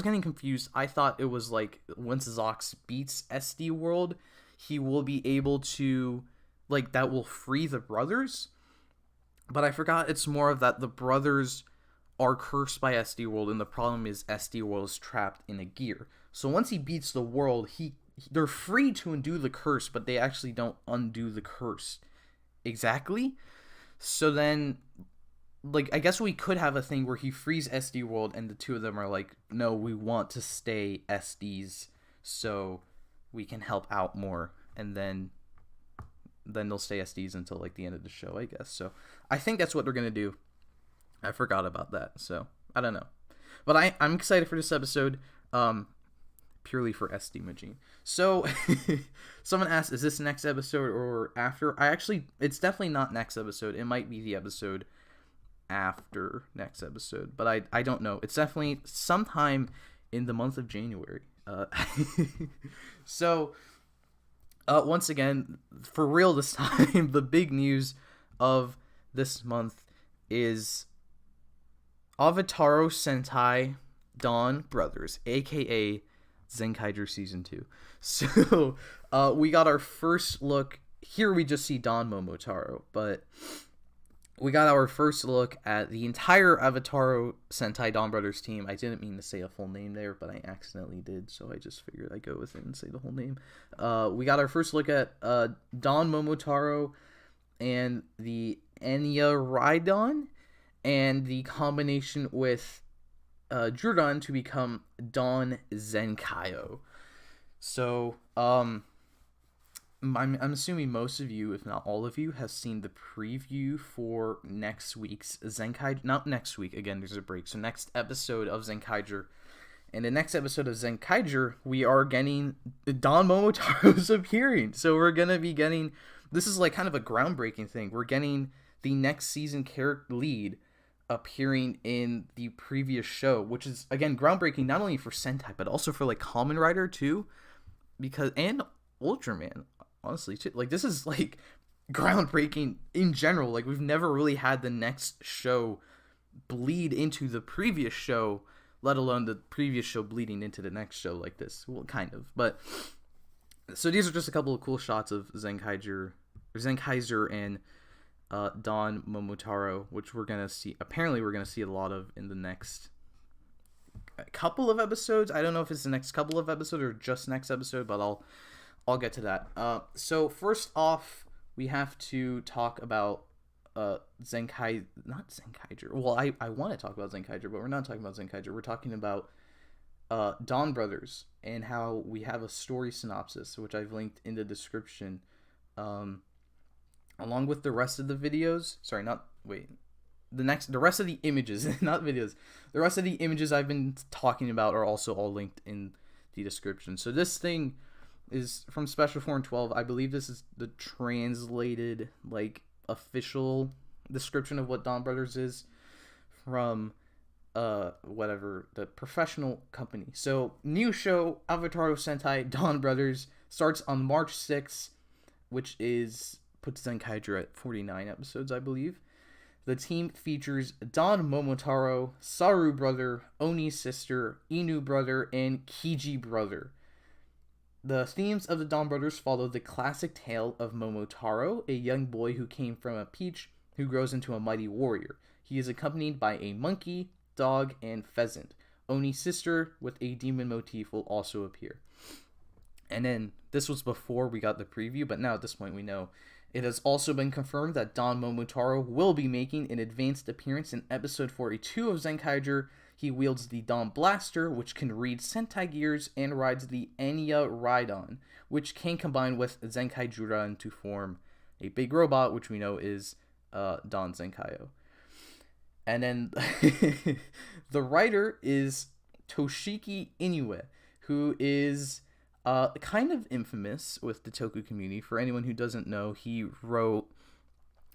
getting confused. I thought it was like once Zox beats SD World, he will be able to, like, that will free the brothers. But I forgot it's more of that the brothers are cursed by SD World, and the problem is SD World is trapped in a gear. So once he beats the world, they're free to undo the curse, but they actually don't undo the curse exactly. So then, like, I guess we could have a thing where he frees SD World and the two of them are like, no, we want to stay SDs so we can help out more, and then they'll stay SDs until like the end of the show, I guess. So I think that's what they're gonna do. I forgot about that, so I don't know, but I'm excited for this episode, purely for SD Majin. So someone asked, is this next episode or after? It's definitely not next episode. It might be the episode after next episode, but I don't know. It's definitely sometime in the month of January. So once again, for real this time, the big news of this month is Avataro Sentai Donbrothers, aka Zenkaiger Season 2. So we got our first look here we just see Don Momotaro, but we got our first look at the entire Avataro Sentai Donbrothers team. I didn't mean to say a full name there, but I accidentally did, so I just figured I'd go with it and say the whole name. We got our first look at Don Momotaro and the Enya Raidon, and the combination with Juran to become Don Zenkaiger. So, I'm assuming most of you, if not all of you, have seen the preview for next week's Zenkaiger. Not next week, again, there's a break. So next episode of Zenkaiger. In the next episode of Zenkaiger, we are getting Don Momotaro's appearing. So we're going to be getting, this is like kind of a groundbreaking thing. We're getting the next season character lead appearing in the previous show, which is, again, groundbreaking not only for Sentai, but also for like Kamen Rider too, because, and Ultraman. Honestly, too. Like, this is, like, groundbreaking in general. Like, we've never really had the next show bleed into the previous show, let alone the previous show bleeding into the next show like this. Well, kind of. But, so these are just a couple of cool shots of Zenkaiger and Don Momotaro, which we're going to see. Apparently, we're going to see a lot of in the next couple of episodes. I don't know if it's the next couple of episodes or just next episode, but I'll get to that. So first off, we have to talk about not Zenkaiger. Well, I want to talk about Zenkaiger, but we're not talking about Zenkaiger. We're talking about Donbrothers and how we have a story synopsis, which I've linked in the description, along with the rest of the videos. The rest of the images, not videos. The rest of the images I've been talking about are also all linked in the description. So this thing is from Special Form 12. I believe this is the translated, like, official description of what Donbrothers is from whatever, the professional company. So, new show, Avataro Sentai Donbrothers, starts on March 6th, which puts Zenkaiger at 49 episodes, I believe. The team features Don Momotaro, Saru brother, Oni's sister, Inu brother, and Kiji brother. The themes of the Donbrothers follow the classic tale of Momotaro, a young boy who came from a peach who grows into a mighty warrior. He is accompanied by a monkey, dog, and pheasant. Oni's sister, with a demon motif, will also appear. And then, this was before we got the preview, but now at this point we know. It has also been confirmed that Don Momotaro will be making an advanced appearance in episode 42 of Zenkaiger. He wields the Don Blaster, which can read Sentai gears, and rides the Enya Raidon, which can combine with Zenkai Juran to form a big robot, which we know is Don Zenkaiger. And then the writer is Toshiki Inoue, who is kind of infamous with the Toku community. For anyone who doesn't know, he wrote,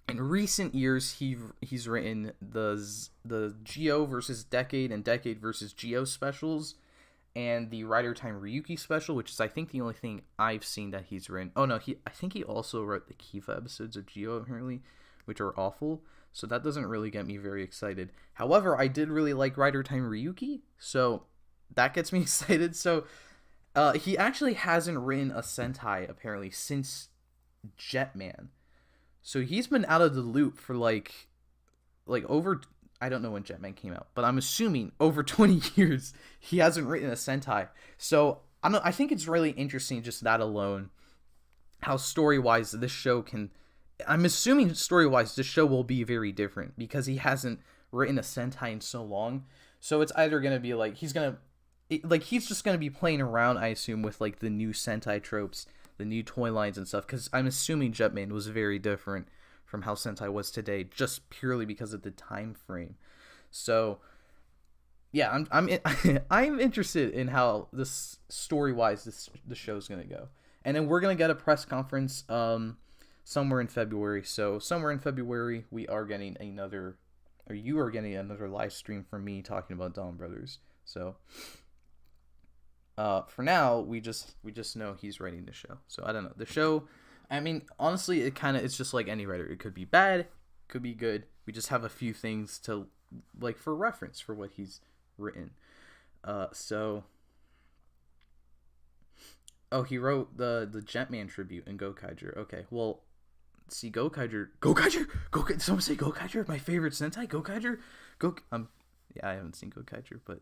in recent years, he's written the Geo versus Decade and Decade versus Geo specials, and the Rider Time Ryuki special, which is, I think, the only thing I've seen that he's written. Oh no, I think he also wrote the Kiva episodes of Geo, apparently, which are awful. So that doesn't really get me very excited. However, I did really like Rider Time Ryuki, so that gets me excited. So he actually hasn't written a Sentai, apparently, since Jetman. So he's been out of the loop for like over, I don't know when Jetman came out, but I'm assuming over 20 years he hasn't written a Sentai. So I think it's really interesting, just that alone, how story-wise this show can, I'm assuming story-wise this show will be very different because he hasn't written a Sentai in so long. So it's either going to be like he's just going to be playing around, I assume, with like the new Sentai tropes, the new toy lines and stuff, because I'm assuming Jetman was very different from how Sentai was today, just purely because of the time frame. So yeah, I'm interested in how this story-wise the show's going to go. And then we're going to get a press conference somewhere in February. So somewhere in February we are getting you are getting another live stream from me talking about Donbrothers. So for now, we just know he's writing the show. So I don't know. The show, I mean, honestly, it's just like any writer. It could be bad, could be good. We just have a few things to, like, for reference for what he's written. So Oh, he wrote the Jetman tribute in Gokaiger. Okay, well, see, Gokaiger. Someone say Gokaiger. My favorite Sentai, Gokaiger. Yeah, I haven't seen Gokaiger, but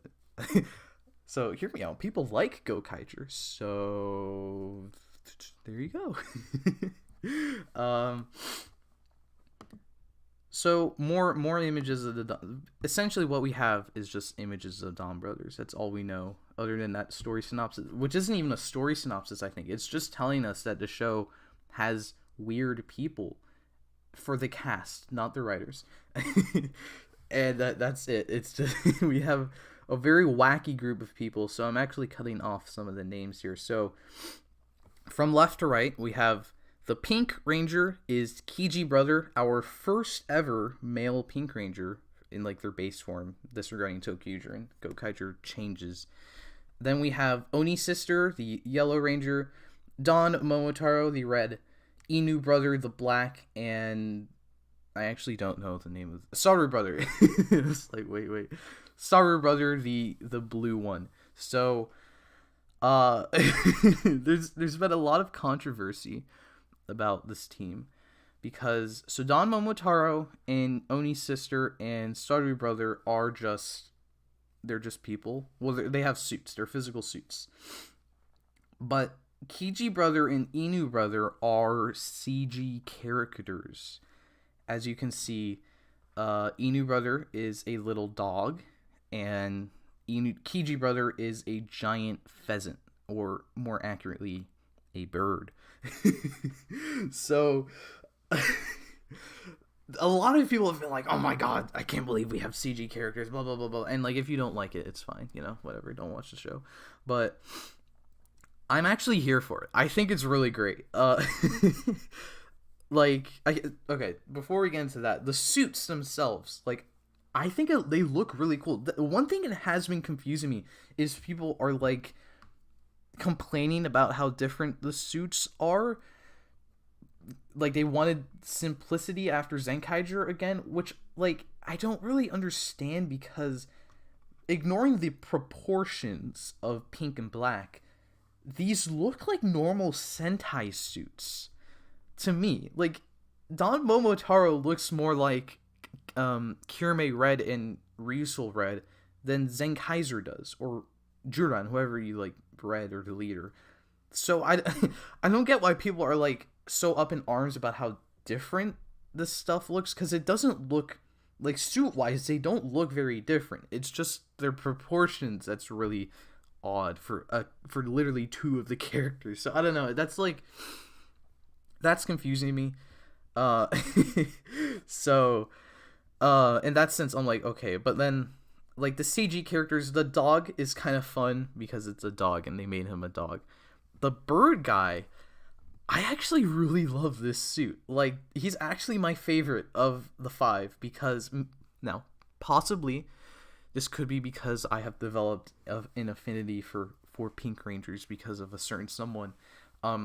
so hear me out. People like Gokaiger, so there you go. So more images of essentially what we have is just images of Donbrothers. That's all we know, other than that story synopsis, which isn't even a story synopsis. I think it's just telling us that the show has weird people for the cast, not the writers, and that's it. It's just we have a very wacky group of people. So I'm actually cutting off some of the names here. So from left to right, we have the Pink Ranger is Kiji Brother, our first ever male Pink Ranger in like their base form, disregarding Tokyo and Gokaiger changes. Then we have Oni Sister, the Yellow Ranger, Don Momotaro, the Red, Inu Brother, the Black, and I actually don't know the name of Saru Brother. It's like wait, Saru Brother, the blue one. So, there's been a lot of controversy about this team because Don Momotaro and Oni Sister and Saru Brother are they're just people. Well, they have suits. They're physical suits. But Kiji Brother and Inu Brother are CG characters. As you can see, Inu Brother is a little dog, and Kiji Brother is a giant pheasant, or more accurately, a bird. So a lot of people have been like, oh my god, I can't believe we have CG characters, blah blah blah blah, and like if you don't like it, it's fine, whatever, don't watch the show. But I'm actually here for it. I think it's really great. Okay, before we get into that, the suits themselves, like, I think they look really cool. The one thing that has been confusing me is people are like complaining about how different the suits are. Like, they wanted simplicity after Zenkaiger again, which, like, I don't really understand, because ignoring the proportions of pink and black, these look like normal Sentai suits to me. Like, Don Momotaro looks more like Kirame Red and Ryusul Red than Zenkaiger does, or Juran, whoever you like, Red or the leader. So I don't get why people are like so up in arms about how different this stuff looks, because it doesn't look like, suit wise, they don't look very different. It's just their proportions that's really odd for literally two of the characters. So I don't know, that's confusing me. So in that sense, I'm like, okay. But then, like, the CG characters, the dog is kind of fun because it's a dog and they made him a dog. The bird guy, I actually really love this suit. Like, he's actually my favorite of the five, because now possibly this could be because I have developed an affinity for Pink Rangers because of a certain someone.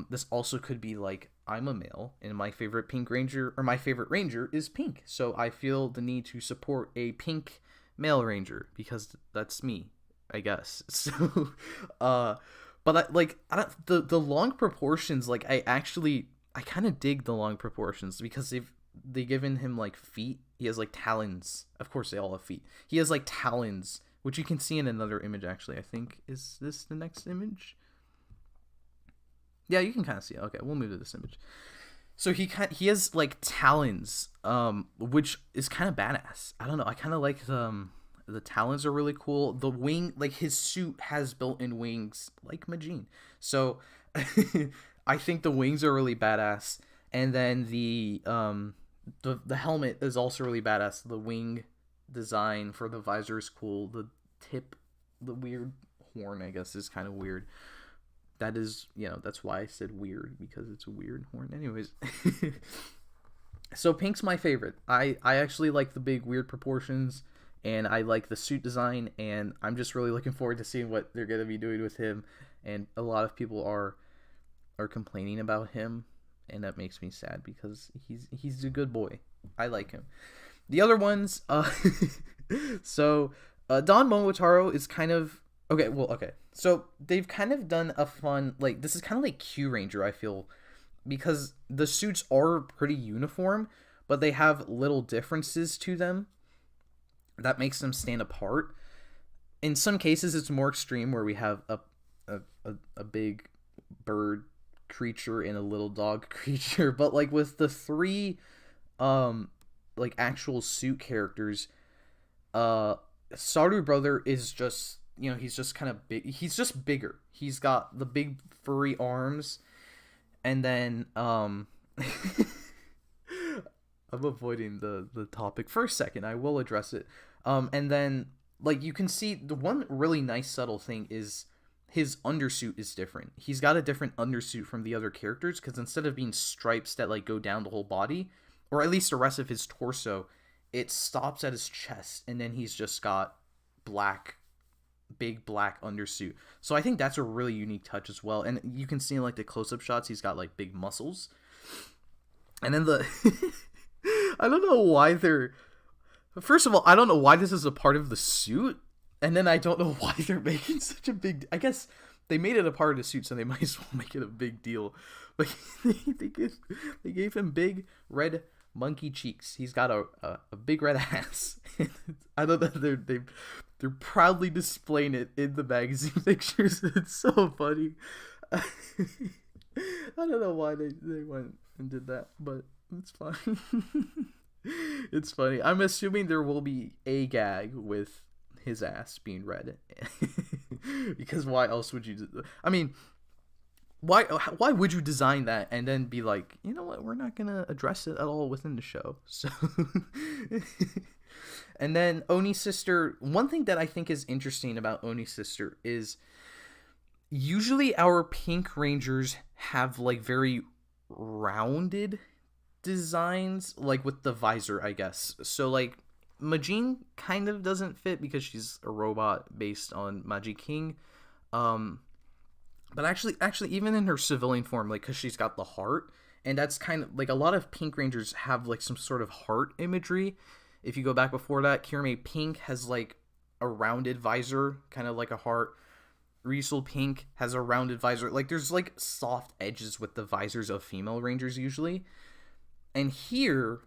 This also could be like, I'm a male and my favorite Pink Ranger, or my favorite Ranger, is pink, so I feel the need to support a pink male Ranger because that's me, I guess. So but the long proportions, like, I kind of dig the long proportions, because they've given him like feet. He has like talons. Of course they all have feet. He has like talons, which you can see in another image, actually. I think, is this the next image? Yeah, you can kind of see it. Okay, we'll move to this image. So he has like talons, which is kind of badass. I don't know. I kind of like the talons are really cool. The wing, like, his suit has built-in wings like Majin. So I think the wings are really badass. And then the helmet is also really badass. The wing design for the visor is cool. The tip, the weird horn, I guess, is kind of weird. That is, that's why I said weird, because it's a weird horn. Anyways, so Pink's my favorite. I actually like the big weird proportions, and I like the suit design, and I'm just really looking forward to seeing what they're gonna be doing with him. And a lot of people are complaining about him, and that makes me sad, because he's a good boy. I like him. The other ones, so Don Momotaro is kind of Okay, well, okay. So they've kind of done a fun, like, this is kind of like Q Ranger, I feel, because the suits are pretty uniform, but they have little differences to them that makes them stand apart. In some cases, it's more extreme where we have a big bird creature and a little dog creature, but like with the three um like actual suit characters, uh Saru brother is just, he's just kind of big, he's just bigger, he's got the big furry arms, and then I'm avoiding the topic for a second, I will address it. And then, like, you can see the one really nice subtle thing is his undersuit is different. He's got a different undersuit from the other characters, because instead of being stripes that like go down the whole body, or at least the rest of his torso, it stops at his chest, and then he's just got black, big black undersuit. So I think that's a really unique touch as well. And you can see in like the close-up shots, he's got like big muscles. And then the I don't know why they're, first of all, I don't know why this is a part of the suit, and then I don't know why they're making such a big, I guess they made it a part of the suit, so they might as well make it a big deal. But they gave him big red monkey cheeks. He's got a big red ass. I don't know, they're proudly displaying it in the magazine pictures. It's so funny. I don't know why they went and did that, but it's fine. It's funny. I'm assuming there will be a gag with his ass being red. Because why else would you I mean, why would you design that and then be like, you know what, we're not gonna address it at all within the show? So and then Oni sister, one thing that I think is interesting about Oni sister is usually our pink rangers have like very rounded designs, like with the visor, I guess. So like Majin kind of doesn't fit because she's a robot based on Maji King. But actually even in her civilian form, like, because she's got the heart, and that's kind of like a lot of pink rangers have like some sort of heart imagery. If you go back before that, Kirame Pink has like a rounded visor, kind of like a heart. Riesel Pink has a rounded visor. Like, there's like soft edges with the visors of female rangers usually. And here,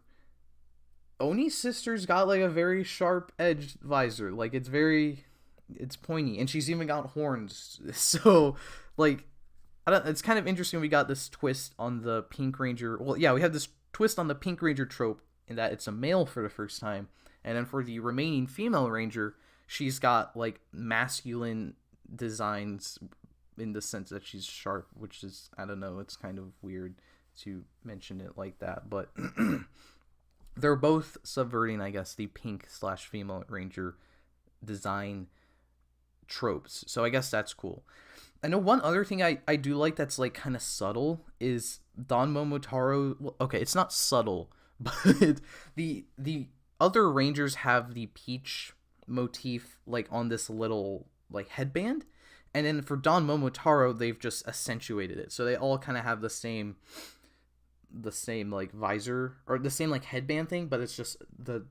Oni's sister's got like a very sharp edged visor. Like, it's pointy, and she's even got horns. So, like, it's kind of interesting. We got this twist on the Pink Ranger. Well, yeah, we have this twist on the Pink Ranger trope in that it's a male for the first time, and then for the remaining female ranger, she's got like masculine designs in the sense that she's sharp, which is, I don't know, it's kind of weird to mention it like that, but they're both subverting, I guess, the pink / female ranger design tropes. So I guess that's cool. I know one other thing I do like that's like kind of subtle is Don Momotaro. Well, okay, it's not subtle, but the other rangers have the peach motif like on this little like headband, and then for Don Momotaro they've just accentuated it, so they all kind of have the same like visor or the same like headband thing, but it's just the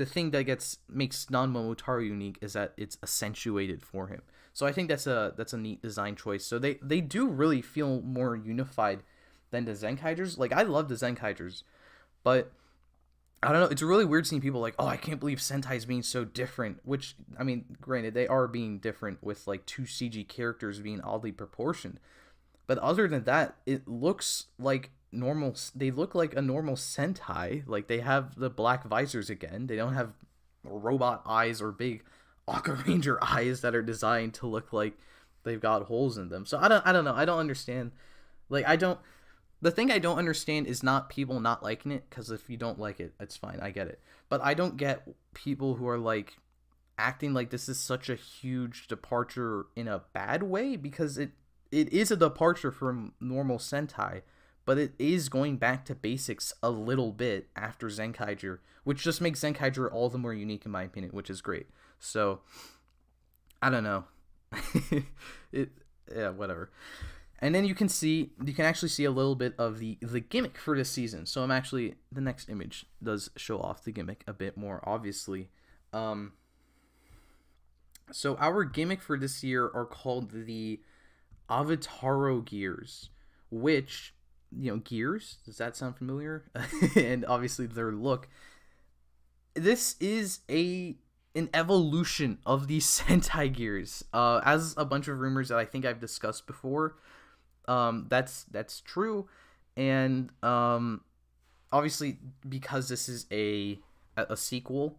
thing that makes Don Momotaro unique is that it's accentuated for him. So I think that's a neat design choice. So they do really feel more unified than the Zenkaigers. Like, I love the Zenkaigers, but I don't know, it's really weird seeing people like, oh, I can't believe Sentai's being so different, which, I mean, granted, they are being different with like 2 CG characters being oddly proportioned. But other than that, it looks like normal. They look like a normal Sentai. Like, they have the black visors again. They don't have robot eyes or big Aqua Ranger eyes that are designed to look like they've got holes in them. So I don't know. I don't understand. Like, the thing I don't understand is not people not liking it, because if you don't like it, it's fine. I get it. But I don't get people who are like acting like this is such a huge departure in a bad way, because it is a departure from normal Sentai, but it is going back to basics a little bit after Zenkaiger, which just makes Zenkaiger all the more unique in my opinion, which is great. So, I don't know. Yeah, whatever. And then you can actually see a little bit of the gimmick for this season. So the next image does show off the gimmick a bit more, obviously. So our gimmick for this year are called the Avataro gears, which, gears, does that sound familiar? And obviously their look. This is an evolution of these Sentai gears. As a bunch of rumors that I think I've discussed before, that's true, and obviously because this is a sequel,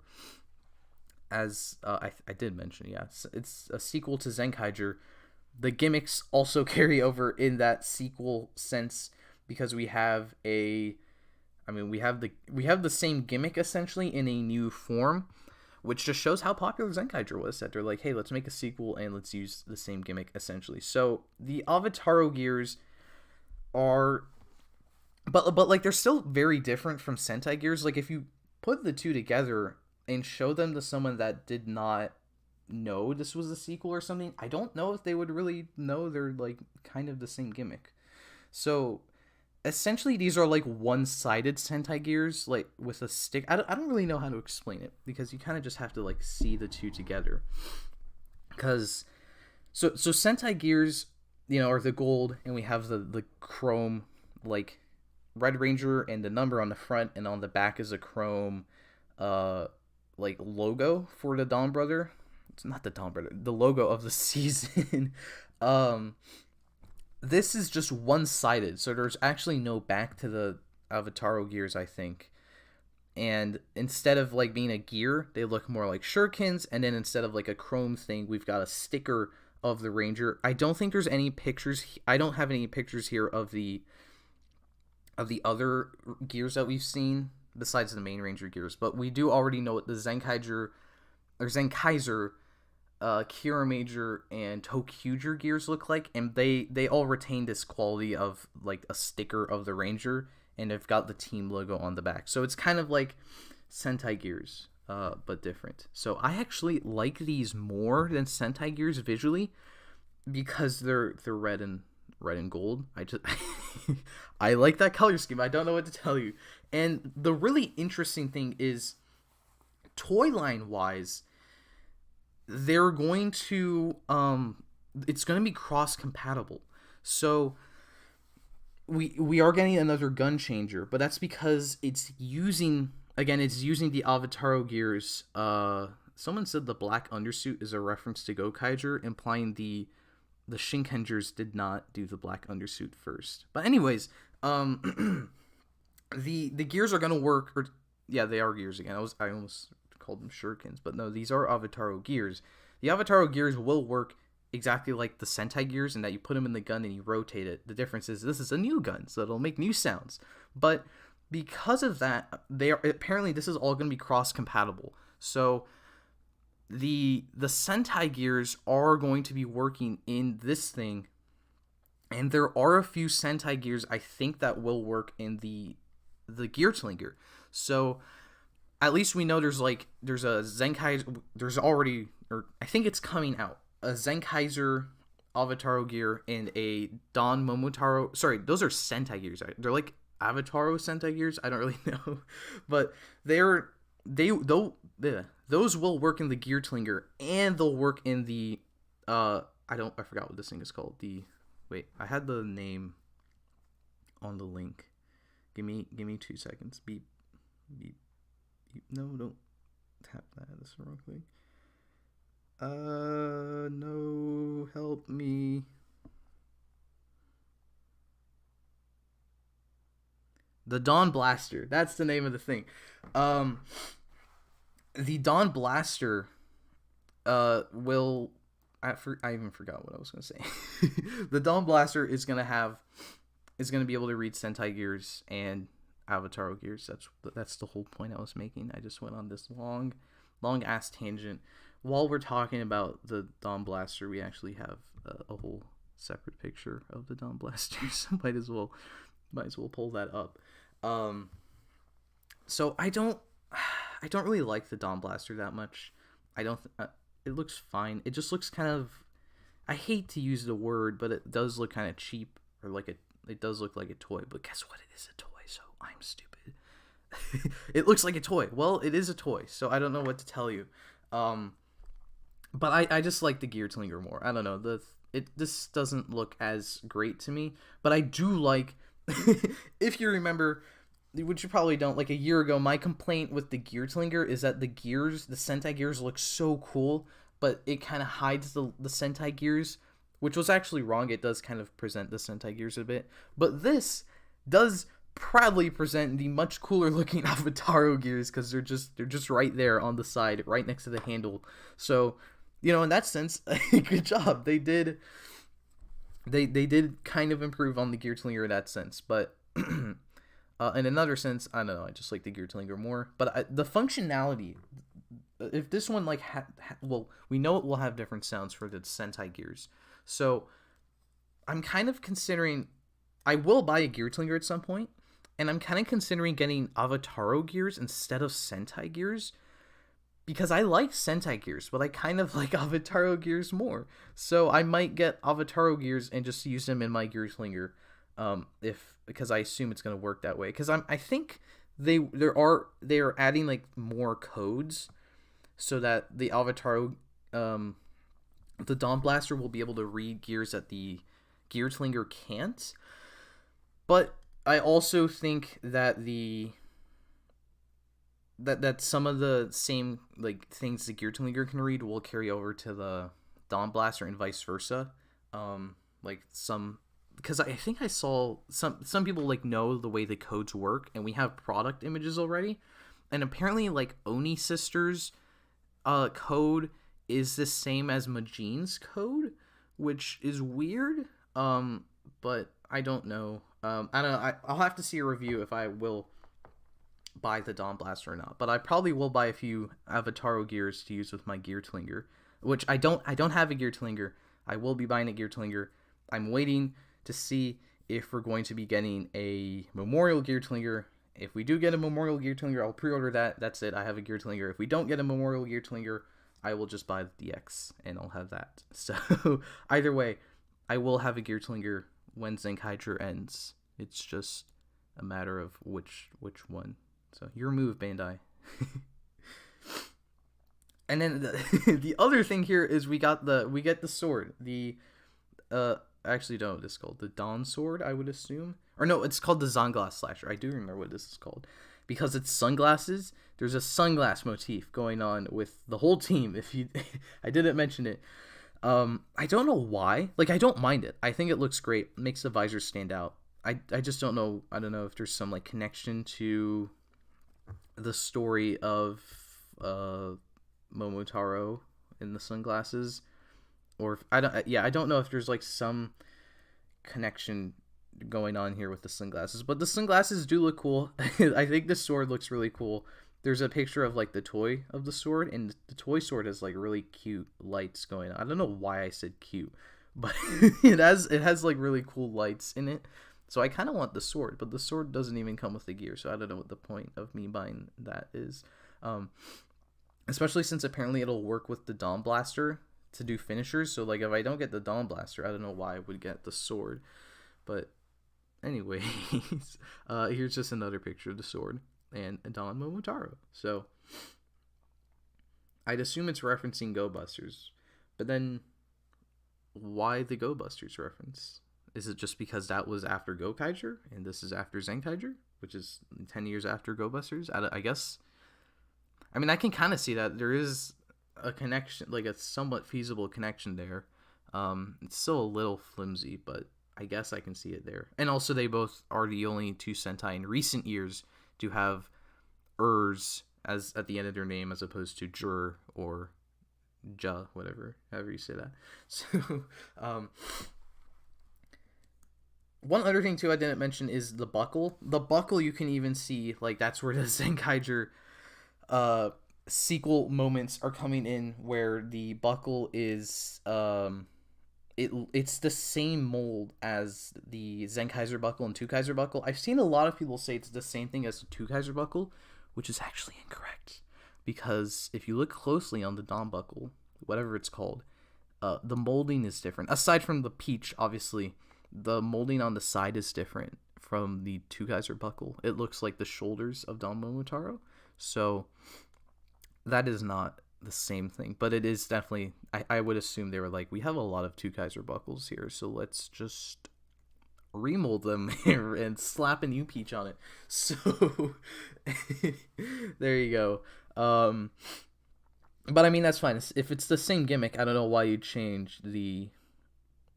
as I did mention, yeah, it's a sequel to Zenkaiger. The gimmicks also carry over in that sequel sense because we have we have the same gimmick essentially in a new form, which just shows how popular Zenkaiger was. That they're like, hey, let's make a sequel and let's use the same gimmick essentially. So the Avataro gears are, but like they're still very different from Sentai gears. Like if you put the two together and show them to someone that did not know this was a sequel or something, I don't know if they would really know they're like kind of the same gimmick. So essentially these are like one-sided Sentai gears, like with a stick. I don't really know how to explain it because you kind of just have to like see the two together. Because so Sentai gears, are the gold, and we have the chrome, like Red Ranger, and the number on the front, and on the back is a chrome like logo for the Dawn Brother. It's not the Dawn Brother, the logo of the season. This is just one-sided, so there's actually no back to the Avataro gears, I think. And instead of like being a gear, they look more like shurikens, and then instead of like a chrome thing, we've got a sticker of the Ranger. I don't think there's any pictures. I don't have any pictures here of the other gears that we've seen besides the main Ranger gears, but we do already know what the Zenkaiger or Zenkaiser, Kira Major, and Tokyuger gears look like, and they all retain this quality of like a sticker of the Ranger, and they've got the team logo on the back. So it's kind of like Sentai gears, but different. So I actually like these more than Sentai gears visually because they're red and gold. I just I like that color scheme. I don't know what to tell you. And the really interesting thing is, toy line wise, they're going to it's going to be cross compatible. So we are getting another gun changer, but that's because it's using the Avataro gears. Someone said the black undersuit is a reference to Gokaiger, implying the Shinkengers did not do the black undersuit first. But anyways, the gears are gonna work. Or yeah, they are gears again. I almost called them shurikens, but no, these are Avataro gears. The Avataro gears will work exactly like the Sentai gears in that you put them in the gun and you rotate it. The difference is this is a new gun, so it'll make new sounds. But because of that, apparently this is all going to be cross compatible. So the Sentai gears are going to be working in this thing, and there are a few Sentai gears I think that will work in the Gear Slinger. So at least we know there's a Zenkaiser, there's already, or I think it's coming out, a Zenkaiser Avataro gear and a Don Momotaro. Sorry, those are Sentai gears. They're like Avataro Sentai gears. I don't really know, but those will work in the Gear Slinger, and they'll work in the I forgot what this thing is called. I had the name on the link. Give me 2 seconds. Beep. No, don't tap that. That's the wrong thing. No, help me. The Dawn Blaster. That's the name of the thing. The Dawn Blaster will... I even forgot what I was going to say. The Dawn Blaster is going to be able to read Sentai gears and Avataro gears. That's the whole point I was making. I just went on this long ass tangent. While we're talking about the Dawn Blaster, we actually have a whole separate picture of the Dawn Blaster, so might as well pull that up. So I don't really like the Dawn Blaster that much. It looks fine. It just looks kind of, I hate to use the word, but it does look kind of cheap, or it does look like a toy. But guess what? It is a toy, so I'm stupid. It looks like a toy. Well, it is a toy, so I don't know what to tell you. But I just like the Geartlinger more. I don't know. This doesn't look as great to me, but I do like if you remember, which you probably don't, like a year ago, my complaint with the Geartlinger is that the Sentai gears look so cool, but it kind of hides the Sentai gears, which was actually wrong. It does kind of present the Sentai gears a bit, but this does proudly present the much cooler looking Avataro gears because they're just right there on the side, right next to the handle. So, in that sense, good job. They did kind of improve on the Geartlinger in that sense, but in another sense, I don't know. I just like the Geartlinger more. But the functionality, if this one like well, we know it will have different sounds for the Sentai gears, so I'm kind of considering. I will buy a Geartlinger at some point, and I'm kind of considering getting Avataro gears instead of Sentai gears because I like Sentai gears, but I kind of like Avataro gears more. So I might get Avataro gears and just use them in my Geartlinger, because I assume it's gonna work that way. Because I think they are adding like more codes so that the Avataro, the Dawn Blaster will be able to read gears that the Geartlinger can't. But I also think that that some of the same like things the Geartlinger can read will carry over to the Dawn Blaster and vice versa. Like some, because I think I saw some people like know the way the codes work, and we have product images already, and apparently like Oni Sisters code is the same as Majin's code, which is weird. But I don't know. I don't know. I'll have to see a review if I will buy the Dawn Blaster or not. But I probably will buy a few Avataro gears to use with my Geartlinger, which I don't have a Geartlinger. I will be buying a Geartlinger. I'm waiting to see if we're going to be getting a Memorial Geartlinger. If we do get a Memorial Geartlinger, I'll pre-order that. That's it. I have a Geartlinger. If we don't get a Memorial Geartlinger, I will just buy the DX and I'll have that. So either way, I will have a Geartlinger when Zenkaiger ends. It's just a matter of which one. So your move, Bandai. And then the other thing here is we get the sword. Actually, no, it's called the Dawn Sword, I would assume. Or no, it's called the Zanglass Slasher. I do remember what this is called. Because it's sunglasses, there's a sunglass motif going on with the whole team. If you I didn't mention it. I don't know why. Like, I don't mind it. I think it looks great. It makes the visor stand out. I just don't know. I don't know if there's some like connection to the story of Momotaro in the sunglasses, or if, I don't know if there's like some connection going on here with the sunglasses. But the sunglasses do look cool. I think the sword looks really cool. There's a picture of like the toy of the sword, and the toy sword has like really cute lights going on. I don't know why I said cute, but it has like really cool lights in it. So I kind of want the sword, but the sword doesn't even come with the gear, so I don't know what the point of me buying that is. Especially since apparently it'll work with the Dawn Blaster to do finishers. So like if I don't get the Dawn Blaster, I don't know why I would get the sword. But anyways, here's just another picture of the sword and Dawn Momotaro. So I'd assume it's referencing Go Busters, but then why the Go Busters reference? Is it just because that was after Gokaiger and this is after Zenkaiger, which is 10 years after Go Busters? I guess. I mean, I can kind of see that there is a connection, like a somewhat feasible connection there. It's still a little flimsy, but I guess I can see it there. And also, they both are the only two Sentai in recent years to have ers as at the end of their name as opposed to jur or ja, however you say that. So, one other thing too I didn't mention is the buckle. The buckle you can even see, like, that's where the Zenkaiger sequel moments are coming in, where the buckle is it's the same mold as the Zenkaiser buckle and Tukaiser buckle. I've seen a lot of people say it's the same thing as the Tukaiser buckle, which is actually incorrect, because if you look closely on the Dawn buckle, whatever it's called, the molding is different. Aside from the peach, obviously, the molding on the side is different from the Tukaiser buckle. It looks like the shoulders of Don Momotaro. So that is not the same thing, but it is definitely, I would assume they were like, we have a lot of two Kaiser buckles here, so let's just remold them and slap a new peach on it. So there you go. But I mean, that's fine. If it's the same gimmick, I don't know why you change the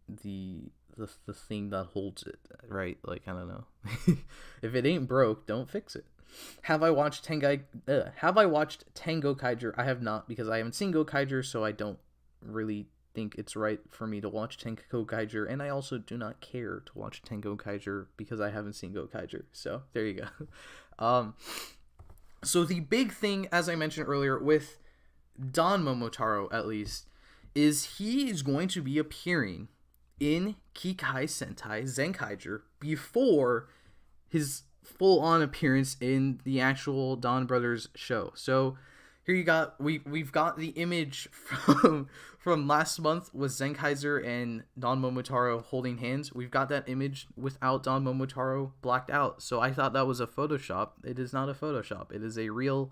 thing that holds it, right? Like, I don't know. If it ain't broke, don't fix it. Have I watched Tango Kaiger? I have not, because I haven't seen Go Kaiger, so I don't really think it's right for me to watch Tango Kaiger, and I also do not care to watch Tango Kaiger because I haven't seen Go Kaiger. So there you go. So the big thing, as I mentioned earlier, with Don Momotaro, at least, is he is going to be appearing in Kikai Sentai Zenkaiger before his full-on appearance in the actual Donbrothers show. So here we've got the image from last month with Zenkaiger and Don Momotaro holding hands. We've got that image without Don Momotaro blacked out. So I thought that was a Photoshop. It is not a Photoshop. It is a real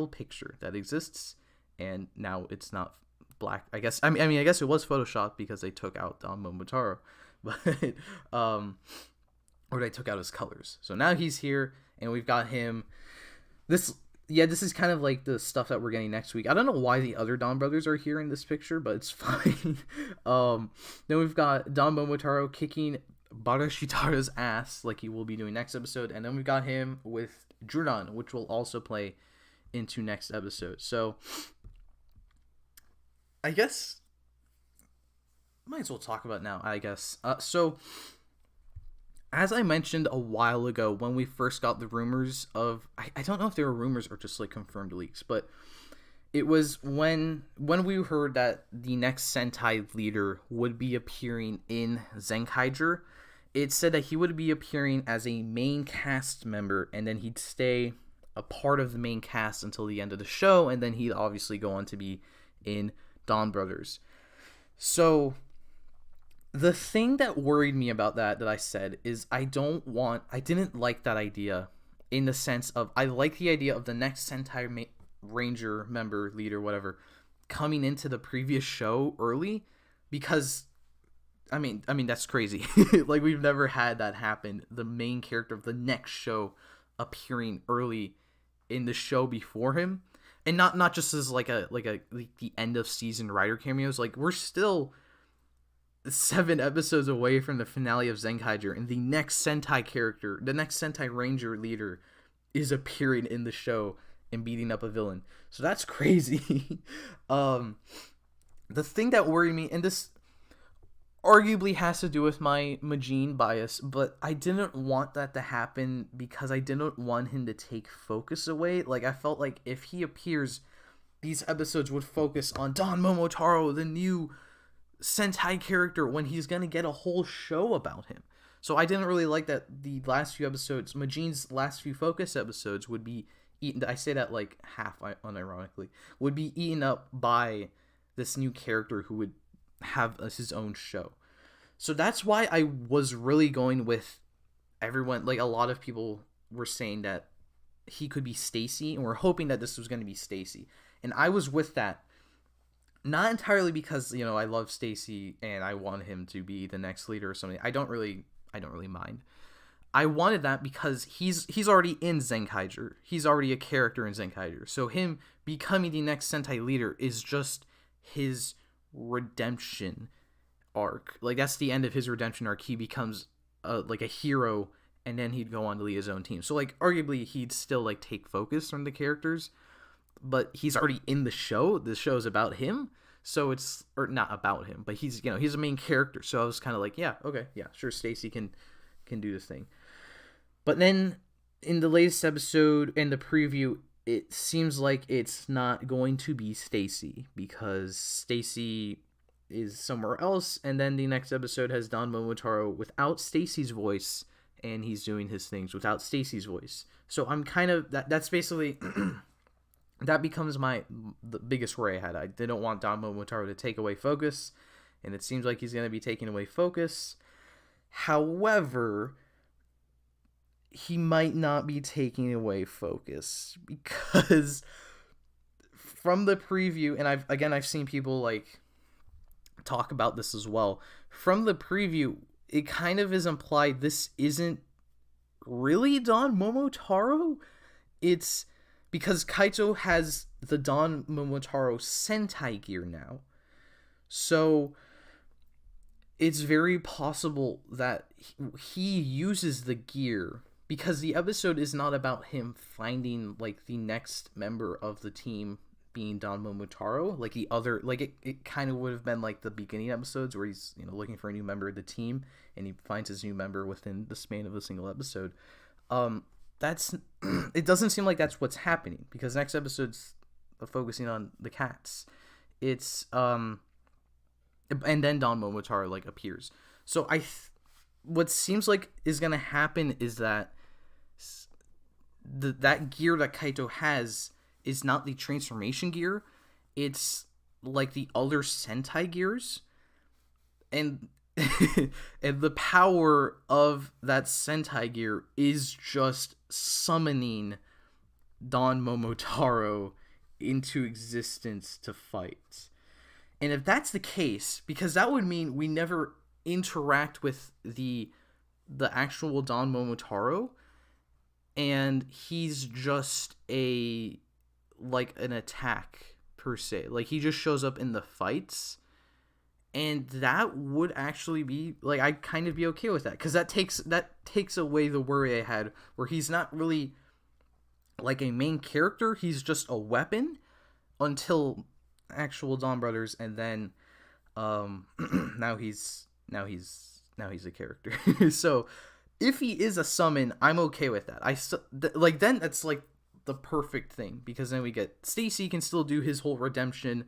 picture that exists, and now it's not black. I guess I guess it was Photoshopped because they took out Don Momotaro, but or they took out his colors. So now he's here, and we've got him. This is kind of like the stuff that we're getting next week. I don't know why the other Don brothers are here in this picture, but it's fine. Then we've got Don Momotaro kicking Barashitara's ass, like he will be doing next episode, and then we've got him with Juran, which will also play into next episode. So I guess might as well talk about now, I guess. So as I mentioned a while ago, when we first got the rumors of, I don't know if they were rumors or just like confirmed leaks, but it was when we heard that the next Sentai leader would be appearing in Zenkaiger, it said that he would be appearing as a main cast member, and then he'd stay a part of the main cast until the end of the show, and then he'd obviously go on to be in Donbrothers. So the thing that worried me about that I said is I didn't like that idea, in the sense of, I like the idea of the next Sentai Ranger member, leader, whatever, coming into the previous show early, because I mean that's crazy. Like, we've never had that happen, the main character of the next show appearing early in the show before him, and not just as like the end of season writer cameos. Like, we're still 7 episodes away from the finale of Zenkaiger, and the next Sentai character, the next Sentai Ranger leader, is appearing in the show and beating up a villain. So that's crazy. The thing that worried me, and this arguably has to do with my Majin bias, but I didn't want that to happen because I didn't want him to take focus away. Like, I felt like if he appears, these episodes would focus on Don Momotaro, the new Sentai character, when he's gonna get a whole show about him. So I didn't really like that the last few episodes, Majin's last few focus episodes, would be eaten, I say that like half unironically, would be eaten up by this new character who would have his own show. So that's why I was really going with everyone, like a lot of people were saying that he could be Stacy, and we're hoping that this was going to be Stacy. And I was with that, not entirely because, you know, I love Stacy and I want him to be the next leader or something. I don't really mind. I wanted that because he's already in Zenkaiger. He's already a character in Zenkaiger. So him becoming the next Sentai leader is just his redemption arc. Like, that's the end of his redemption arc. He becomes like a hero, and then he'd go on to lead his own team. So, like, arguably he'd still like take focus from the characters, but he's already in the show. The show's about him, so it's, or not about him, but he's, you know, he's a main character. So I was kind of like, yeah, okay, yeah, sure, Stacy can do this thing. But then in the latest episode, in the preview, it seems like it's not going to be Stacy, because Stacy is somewhere else, and then the next episode has Don Momotaro without Stacy's voice, and he's doing his things without Stacy's voice. So I'm kind of, that's basically that becomes the biggest worry I had. I didn't want Don Momotaro to take away focus, and it seems like he's going to be taking away focus. However, he might not be taking away focus, because from the preview, and I've seen people like talk about this as well. From the preview, it kind of is implied this isn't really Don Momotaro. It's because Kaito has the Don Momotaro Sentai gear now. So it's very possible that he uses the gear, because the episode is not about him finding like the next member of the team being Don Momotaro, like the other, like it kind of would have been like the beginning episodes where he's, you know, looking for a new member of the team and he finds his new member within the span of a single episode. That's it doesn't seem like that's what's happening, because next episode's focusing on the cats. It's and then Don Momotaro like appears. So what seems like is gonna happen is that that gear that Kaito has is not the transformation gear. It's like the other Sentai gears, and and the power of that Sentai gear is just summoning Don Momotaro into existence to fight. And if that's the case, because that would mean we never interact with the actual Don Momotaro, and he's just an attack per se. Like, he just shows up in the fights, and that would actually be like, I'd kind of be okay with that, because that takes away the worry I had, where he's not really like a main character, he's just a weapon until actual Donbrothers, and then now he's a character. So if he is a summon, I'm okay with that. Then that's like the perfect thing, because then we get Stacy can still do his whole redemption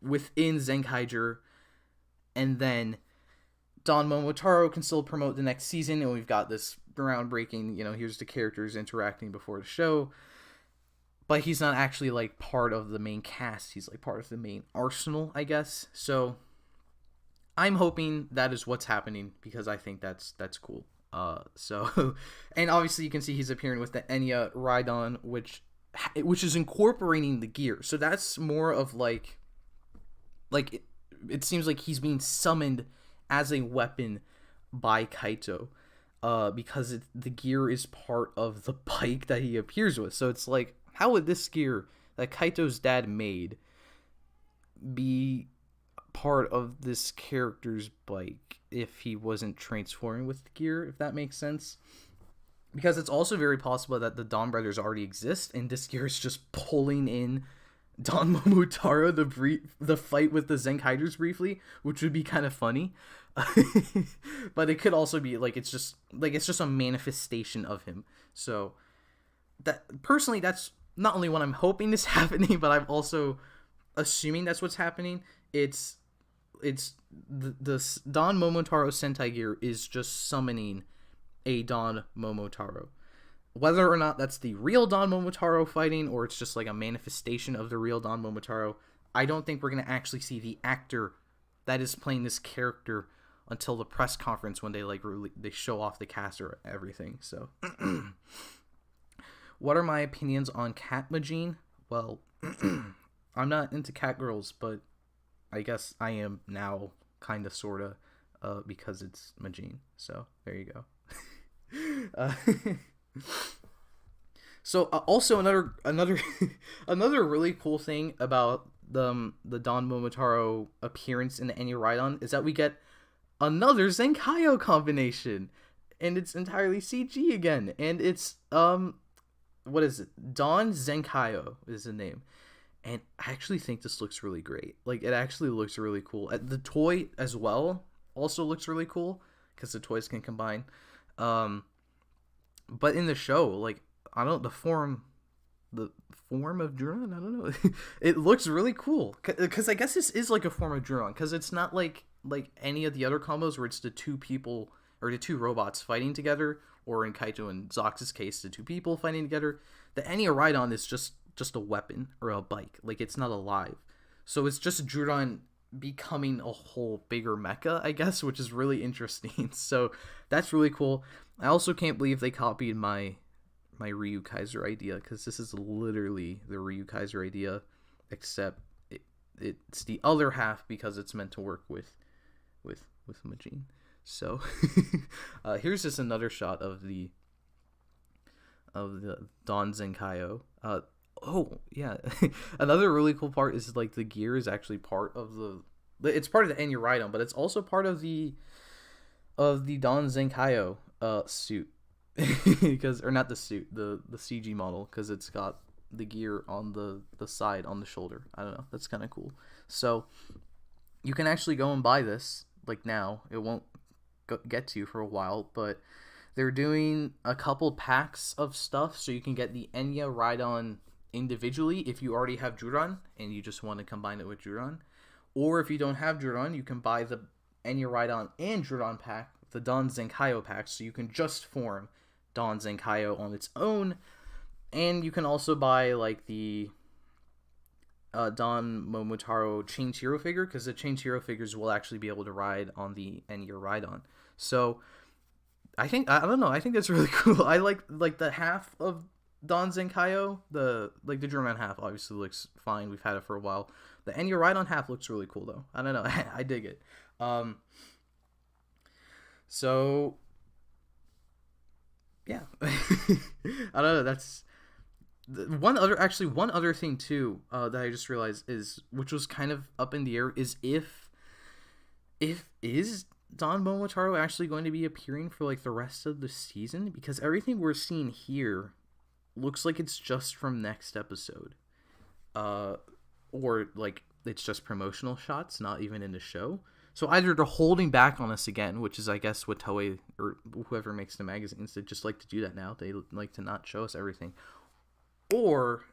within Zenkaiger, and then Don Momotaro can still promote the next season, and we've got this groundbreaking, you know, here's the characters interacting before the show. But he's not actually like part of the main cast. He's like part of the main arsenal, I guess. So I'm hoping that is what's happening, because I think that's cool. So and obviously you can see he's appearing with the Enya Rhydon, which is incorporating the gear. So that's more of like it seems like he's being summoned as a weapon by Kaito, because the gear is part of the bike that he appears with. So it's like, how would this gear that Kaito's dad made be part of this character's bike if he wasn't transforming with the gear, if that makes sense? Because it's also very possible that the Donbrothers already exist, and this gear is just pulling in Don Momotaro, the fight with the Zenkaigers briefly, which would be kind of funny. But it could also be like it's just a manifestation of him. So that, personally, that's not only what I'm hoping is happening, but I'm also assuming that's what's happening. It's the Don Momotaro Sentai gear is just summoning a Don Momotaro. Whether or not that's the real Don Momotaro fighting, or it's just like a manifestation of the real Don Momotaro, I don't think we're going to actually see the actor that is playing this character until the press conference, when they they show off the cast or everything. So what are my opinions on Cat Majin? Well, I'm not into cat girls, but I guess I am now, kind of, sort of, because it's Majin. So there you go. So also another another really cool thing about the Don Momotaro appearance in the Enya Rhydon is that we get another Zenkaiger combination, and it's entirely CG again, and it's what is it? Don Zenkaiger is the name. And I actually think this looks really great. Like, it actually looks really cool. The toy as well also looks really cool, because the toys can combine. But in the show, like, I don't, the form of Juron, I don't know. It looks really cool, because I guess this is like a form of Juron, because it's not like any of the other combos where it's the two people or the two robots fighting together, or in Kaito and Zox's case, the two people fighting together. The Enya Rhydon is just a weapon or a bike. Like, it's not alive. So it's just Juron becoming a whole bigger mecha, I guess, which is really interesting. So that's really cool. I also can't believe they copied my Ryu Kaiser idea, because this is literally the Ryu Kaiser idea. except it's the other half because it's meant to work with Majin. So here's just another shot of the Don Zenkaiger. Oh yeah, another really cool part is like the gear is actually part of it's part of the Enya Rhydon, but it's also part of the Don Zenkaiger suit. Because, or not the suit, the CG model, because it's got the gear on the side, on the shoulder. I don't know, that's kind of cool. So you can actually go and buy this like now. It won't get to you for a while, but they're doing a couple packs of stuff, so you can get the Enya Rhydon individually if you already have Juran and you just want to combine it with Juran, or if you don't have Juran, you can buy the Enya Rhydon and Juran pack, the Don Zenkaiger pack, so you can just form Don Zenkaiger on its own. And you can also buy like the Don Momotaro Changed Hero figure, because the Changed Hero figures will actually be able to ride on the Enya Rhydon. So I think I think that's really cool. I like the half of Don Zenkaiger, the German half obviously looks fine. We've had it for a while. The Enya Rhydon half looks really cool though. I don't know. I dig it. So yeah, I don't know. That's one other thing too that I just realized is, which was kind of up in the air, is if is Don Momotaro actually going to be appearing for like the rest of the season, because everything we're seeing here looks like it's just from next episode, or like it's just promotional shots, not even in the show. So either they're holding back on us again, which is, I guess, what Toei or whoever makes the magazines, they just like to do that now. They like to not show us everything. Or,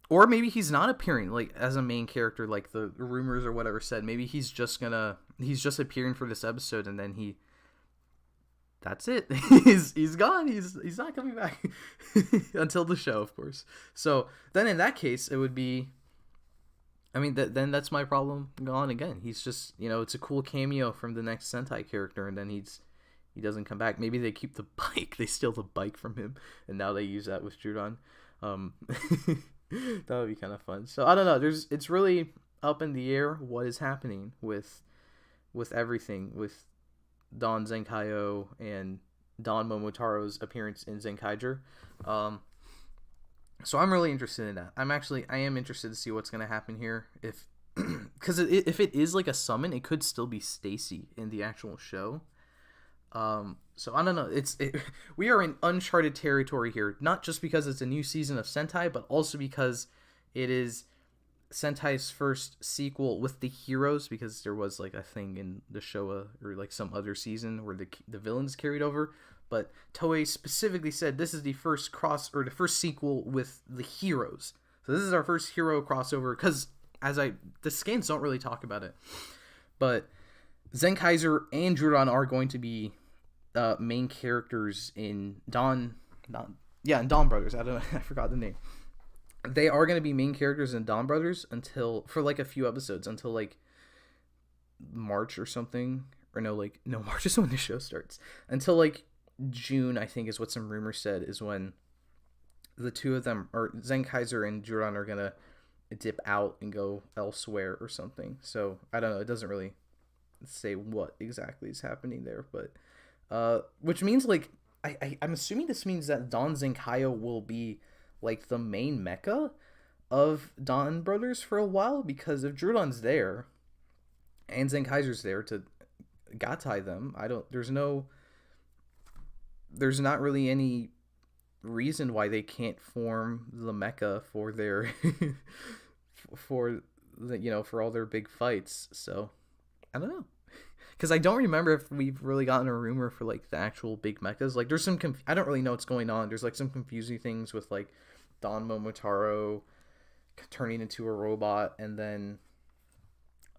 or maybe he's not appearing like as a main character, like the rumors or whatever said. Maybe he's just appearing for this episode, and then that's it. he's gone. He's not coming back until the show, of course. So then in that case, it would be, I mean, then that's my problem gone again. He's just, it's a cool cameo from the next Sentai character, and then he doesn't come back. Maybe they keep the bike. They steal the bike from him, and now they use that with Juran. That would be kind of fun. So I don't know. It's really up in the air what is happening with everything, with Don Zenkaiger and Don Momotaro's appearance in Zenkaiger. So I'm really interested in that. I am interested to see what's going to happen here. Because if it is like a summon, it could still be Stacy in the actual show. So I don't know. We are in uncharted territory here, not just because it's a new season of Sentai, but also because it is Sentai's first sequel with the heroes, because there was like a thing in the Showa or like some other season where the villains carried over. But Toei specifically said this is the first the first sequel with the heroes. So this is our first hero crossover, because the scans don't really talk about it, but Zenkaiger and Juran are going to be main characters in Donbrothers. I forgot the name. They are going to be main characters in Donbrothers for like a few episodes, until like March or something, or no, March is when the show starts, until like June, I think, is what some rumors said, is when the two of them, or Zenkaiger and Juran, are gonna dip out and go elsewhere or something. So I don't know. It doesn't really say what exactly is happening there, but which means like I'm assuming this means that Don Zenkaiger will be like the main mecha of Donbrothers for a while, because if Juran's there and Zenkaiger's there to gatai them, there's not really any reason why they can't form the mecha for their for all their big fights. So I don't know, because I don't remember if we've really gotten a rumor for like the actual big mechas. Like there's some I don't really know what's going on. There's like some confusing things with like Don Momotaro turning into a robot, and then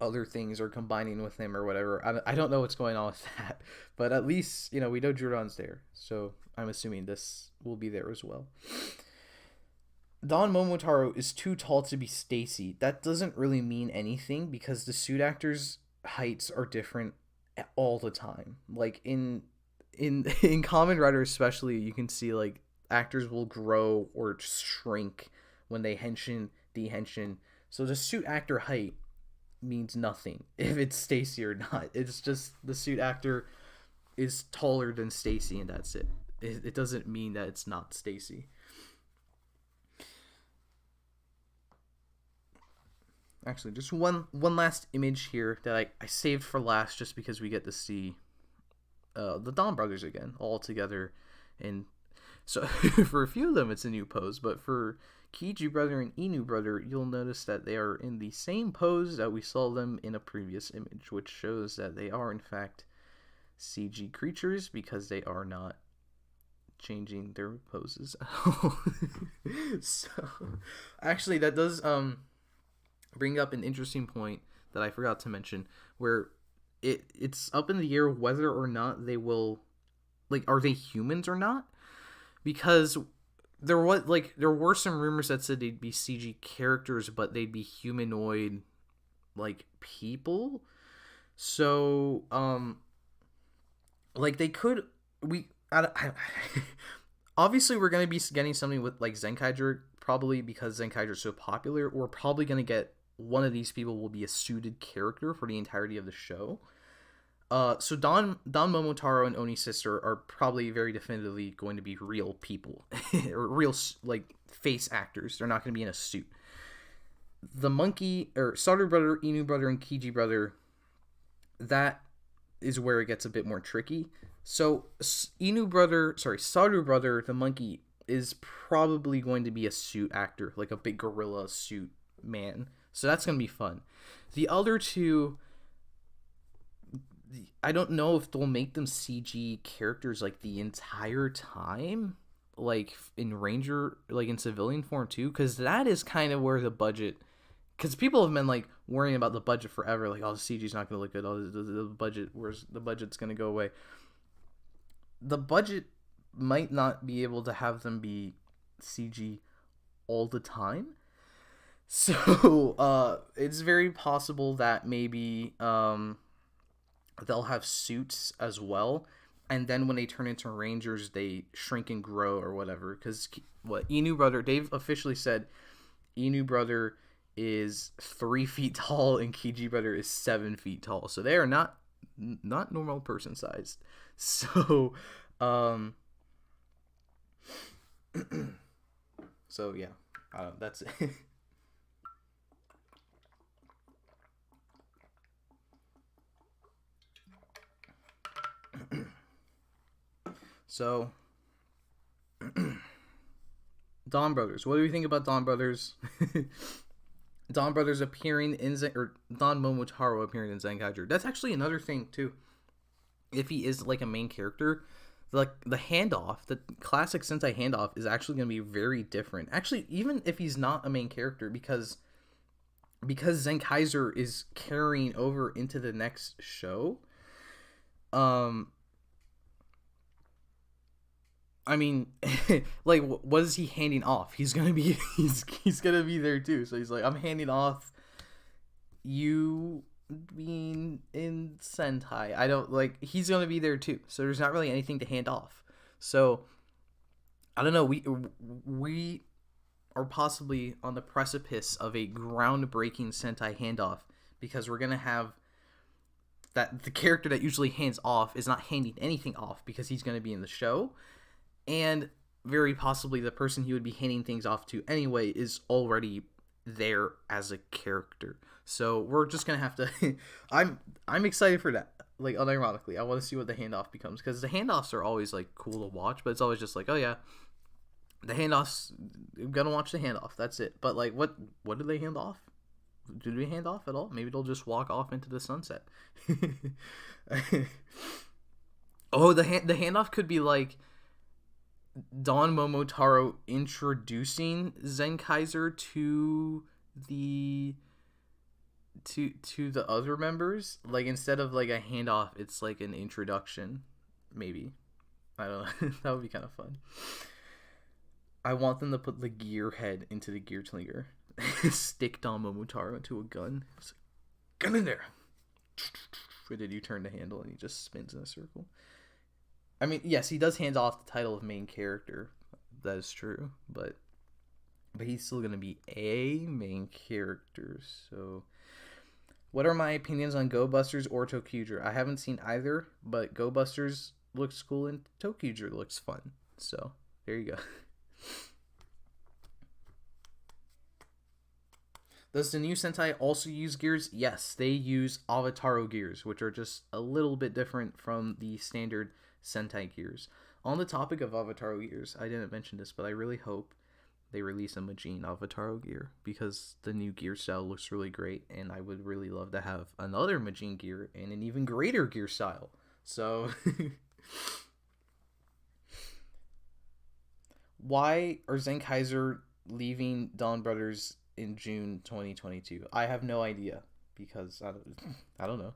other things are combining with him or whatever. I don't know what's going on with that, but at least we know Juran's there, so I'm assuming this will be there as well. Don Momotaro is too tall to be Stacy. That doesn't really mean anything, because the suit actors' heights are different all the time. Like in Kamen Rider especially, you can see like actors will grow or shrink when they henshin, dehenshin. So the suit actor height means nothing if it's Stacy or not. It's just the suit actor is taller than Stacy, and that's it. It doesn't mean that it's not Stacy. Actually, just one last image here that I saved for last, just because we get to see the Donbrothers again all together. And so for a few of them it's a new pose, but for Kiji brother and Inu brother, you'll notice that they are in the same pose that we saw them in a previous image, which shows that they are in fact CG creatures, because they are not changing their poses at all. So actually that does bring up an interesting point that I forgot to mention, where it's up in the air whether or not they will, like, are they humans or not? Because there were some rumors that said they'd be CG characters, but they'd be humanoid, like, people. So like, they could, obviously we're going to be getting something with, like, Zenkaiger, probably because Zenkaiger's so popular. We're probably going to get one of these people will be a suited character for the entirety of the show. So Don Momotaro and Oni's sister are probably very definitively going to be real people, or real, like, face actors. They're not going to be in a suit. The monkey, or Saru brother, Inu brother, and Kiji brother, that is where it gets a bit more tricky. So Saru brother, the monkey, is probably going to be a suit actor, like a big gorilla suit man. So that's going to be fun. The other two, I don't know if they'll make them CG characters, like, the entire time, like in Ranger, like in civilian form too, because that is kind of where the budget, because people have been, like, worrying about the budget forever, like, oh, the CG's not going to look good, oh, the budget, where's the budget's going to go away. The budget might not be able to have them be CG all the time. So it's very possible that maybe they'll have suits as well, and then when they turn into Rangers, they shrink and grow or whatever. Because Inu brother, they've officially said Inu brother is 3 feet tall and Kiji brother is 7 feet tall, so they are not normal person sized. So so yeah, that's it. So Donbrothers, what do we think about Donbrothers? Donbrothers appearing in Don Momotaro appearing in Zenkaiger. That's actually another thing too. If he is, like, a main character, like, the handoff, the classic Sentai handoff is actually going to be very different. Actually, even if he's not a main character, because Zenkaiger is carrying over into the next show. I mean, like, what is he handing off? He's gonna be he's gonna be there too. So he's like, I'm handing off you being in Sentai. I don't, like, he's gonna be there too. So there's not really anything to hand off. So I don't know. We are possibly on the precipice of a groundbreaking Sentai handoff, because we're gonna have that the character that usually hands off is not handing anything off because he's gonna be in the show. And very possibly the person he would be handing things off to anyway is already there as a character. So we're just gonna have to. I'm excited for that. Like, unironically, I want to see what the handoff becomes, because the handoffs are always, like, cool to watch, but it's always just like, oh yeah, the handoffs. I'm gonna watch the handoff. That's it. But, like, what do they hand off? Do they hand off at all? Maybe they'll just walk off into the sunset. Oh, the handoff could be like Don Momotaro introducing Zenkaiger to the other members. Like, instead of, like, a handoff, it's like an introduction. Maybe. I don't know. That would be kind of fun. I want them to put the gear head into the gear slinger. Stick Don Momotaro into a gun. It's like, gun in there. And then you turn the handle and he just spins in a circle. I mean, yes, he does hand off the title of main character, that is true, but he's still gonna be a main character. So, what are my opinions on Go Busters or Tokyuger? I haven't seen either, but Go Busters looks cool and Tokyuger looks fun. So there you go. Does the new Sentai also use gears? Yes, they use Avataro gears, which are just a little bit different from the standard Sentai gears. On the topic of Avataro gears, I didn't mention this, but I really hope they release a Majin Avataro gear, because the new gear style looks really great, and I would really love to have another Majin gear and an even greater gear style. So, why are Zenkaiger leaving Donbrothers in June 2022? I have no idea, because I don't know.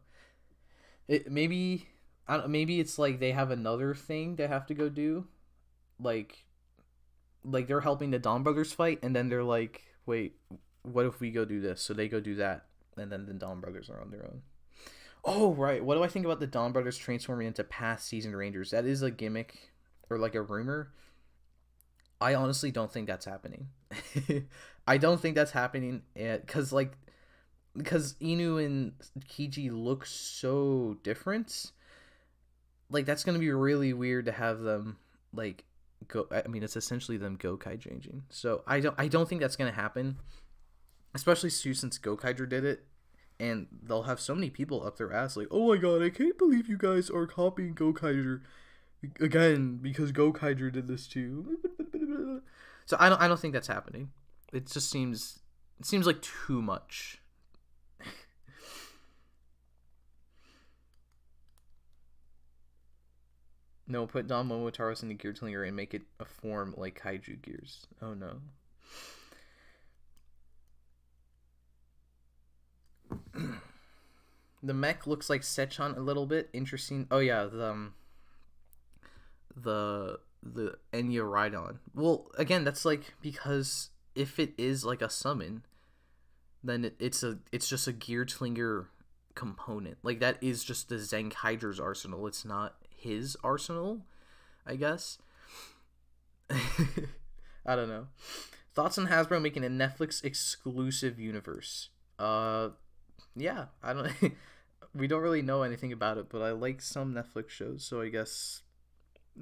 Maybe it's like they have another thing they have to go do, like they're helping the Donbrothers fight, and then they're like, wait, what if we go do this? So they go do that, and then the Donbrothers are on their own. Oh, right. What do I think about the Donbrothers transforming into past season Rangers? That is a gimmick, or like a rumor. I honestly don't think that's happening. I don't think that's happening, because Inu and Kiji look so different. Like, that's gonna be really weird to have them like go. I mean, it's essentially them Gokai changing. So I don't think that's gonna happen, especially since Gokaiger did it, and they'll have so many people up their ass like, oh my god, I can't believe you guys are copying Gokaiger again because Gokaiger did this too. So I don't think that's happening. It just seems like too much. No, put Don Momotaros in the Gear Tlinger and make it a form like Kaiju Gears. Oh no. The mech looks like Sechan a little bit. Interesting. Oh yeah, the Enya Rhydon. Well, again, that's like, because if it is like a summon, then it's just a Gear Tlinger component. Like, that is just the Zenkaiger's arsenal. It's not his arsenal, I guess. I don't know. Thoughts on Hasbro making a Netflix exclusive universe? Yeah, I don't. We don't really know anything about it, but I like some Netflix shows, so I guess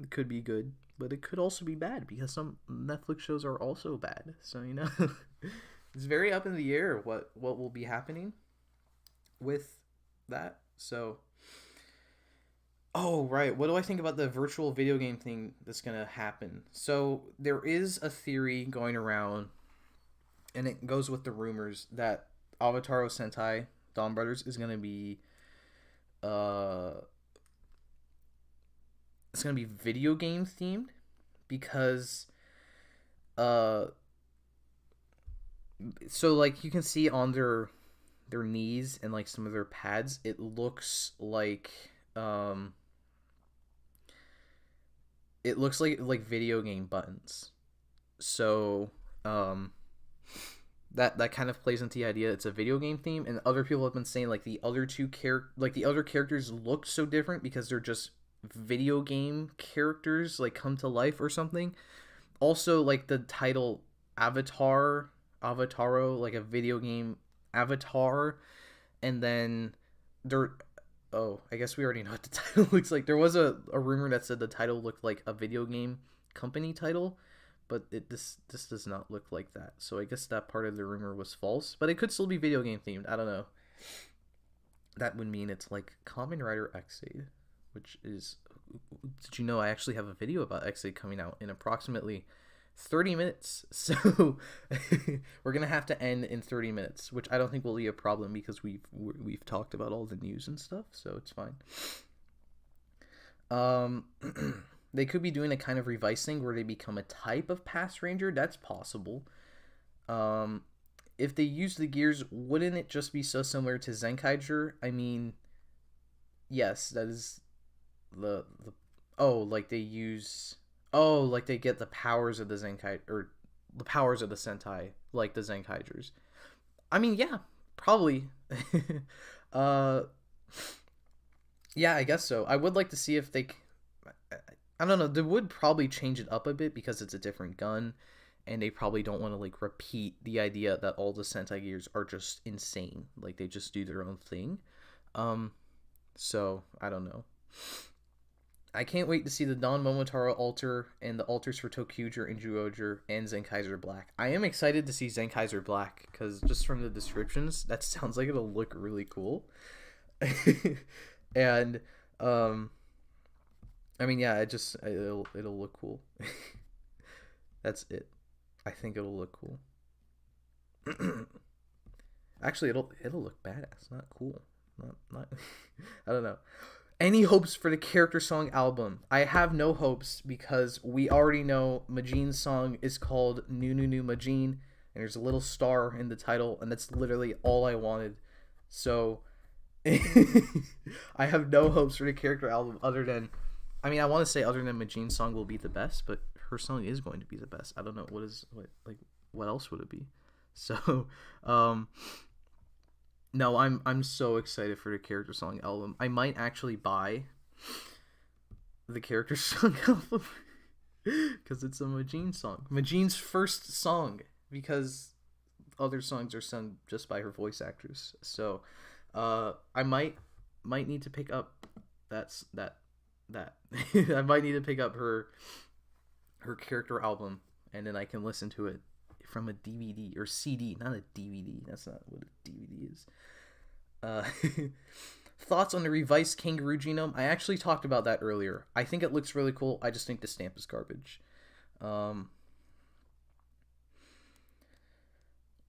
it could be good, but it could also be bad, because some Netflix shows are also bad. So, you know, it's very up in the air what will be happening with that. So, oh right, what do I think about the virtual video game thing that's gonna happen? So there is a theory going around, and it goes with the rumors that Avataro Sentai Donbrothers is gonna be it's gonna be video game themed, because so like you can see on their knees and like some of their pads, it looks like video game buttons. So that kind of plays into the idea it's a video game theme, and other people have been saying like the other characters look so different because they're just video game characters, like come to life or something. Also, like the title Avataro, like a video game avatar, and then there. Oh, I guess we already know what the title looks like. There was a rumor that said the title looked like a video game company title, but this does not look like that. So I guess that part of the rumor was false, but it could still be video game themed. I don't know. That would mean it's like Kamen Rider X8, which is... Did you know I actually have a video about X8 coming out in approximately 30 minutes? So we're gonna have to end in 30 minutes, which I don't think will be a problem, because we've talked about all the news and stuff, so it's fine. They could be doing a kind of Revice thing where they become a type of past ranger. That's possible. If they use the gears, wouldn't it just be so similar to Zenkaiger? I mean, yes, that is the like they use... Oh, like they get the powers of the Zenkai, or the powers of the Sentai, like the Zenkaigers. I mean, yeah, probably. Yeah, I guess so. I would like to see if they... I don't know. They would probably change it up a bit because it's a different gun, and they probably don't want to like repeat the idea that all the Sentai gears are just insane. Like they just do their own thing. Um, so I don't know. I can't wait to see the Don Momotaro altar and the altars for Tokyuger and Juoger and Zenkaiser Black. I am excited to see Zenkaiser Black because just from the descriptions, that sounds like it'll look really cool. And I mean, yeah, it'll look cool. That's it. I think it'll look cool. Actually, it'll look badass, not cool. Not I don't know. Any hopes for the character song album? I have no hopes because we already know Majin's song is called Nununu Majin, and there's a little star in the title, and that's literally all I wanted. So I have no hopes for the character album other than, I mean, I want to say other than Majin's song will be the best, but her song is going to be the best. I don't know what else would it be? So, no, I'm so excited for the character song album. I might actually buy the character song album because it's a Majin song. Majin's first song, because other songs are sung just by her voice actors. So, I might need to pick up that. I might need to pick up her character album, and then I can listen to it from a DVD or CD, not a DVD. That's not what a DVD is. Thoughts on the Revice Kangaroo genome? I actually talked about that earlier. I think it looks really cool. I just think the stamp is garbage.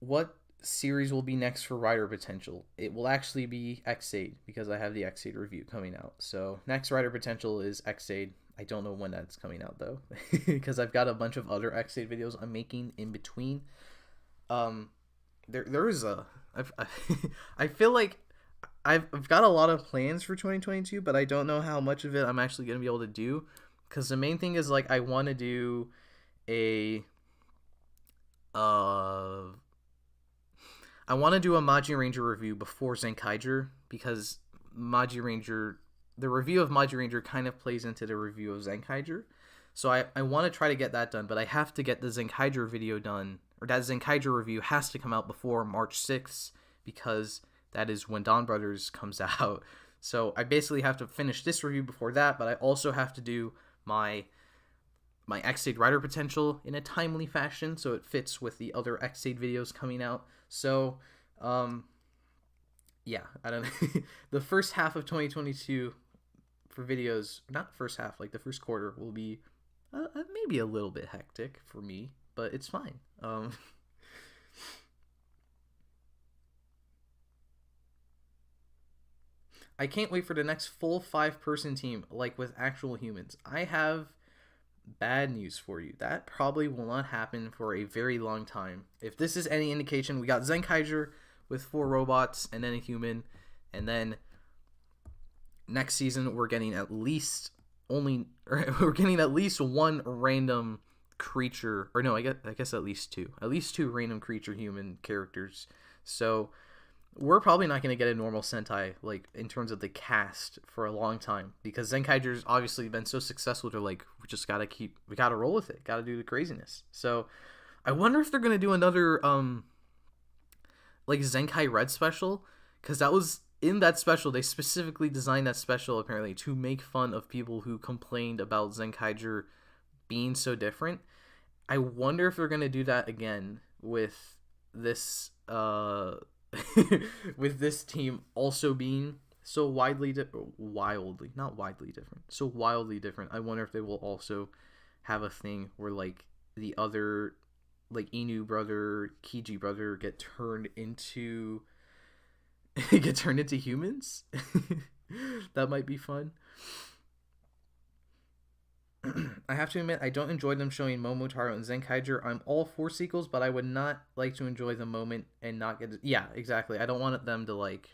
What series will be next for Rider Potential? It will actually be X-Aid because I have the X-Aid review coming out. So next Rider Potential is X-Aid. I don't know when that's coming out though, because I've got a bunch of other X-Aid videos I'm making in between. There is I feel like I've got a lot of plans for 2022, but I don't know how much of it I'm actually gonna be able to do, because the main thing is like I want to do a Maji Ranger review before Zenkaiger, because the review of Maji Ranger kind of plays into the review of Zenkaiger. So I want to try to get that done, but I have to get the Zenkaiger video done, or that Zenkaiger review has to come out before March 6th, because that is when Donbrothers comes out. So I basically have to finish this review before that, but I also have to do my X-Aid Rider Potential in a timely fashion, so it fits with the other X-Aid videos coming out. So, yeah, I don't know. The first half of 2022 for videos, not first half, like the first quarter, will be maybe a little bit hectic for me, but it's fine. I can't wait for the next full 5-person team, like with actual humans. I have bad news for you. That probably will not happen for a very long time. If this is any indication, we got Zenkaiger with 4 robots and then a human, and then next season we're getting at least one random creature, or no, I guess at least 2 random creature human characters. So we're probably not going to get a normal Sentai, like, in terms of the cast for a long time, because Zenkaiger's obviously been so successful. They're like, we gotta roll with it, gotta do the craziness. So I wonder if they're going to do another like Zenkai Red special, because that was in that special. They specifically designed that special apparently to make fun of people who complained about Zenkaiger being so different. I wonder if they're going to do that again with this with this team also being so wildly different. I wonder if they will also have a thing where like the other, like Inu brother, Kiji brother get turned into humans. That might be fun. I have to admit, I don't enjoy them showing Momotaro and Zenkaiger. I'm all for sequels, but I would not like to enjoy the moment and not get... Yeah, exactly. I don't want them to, like...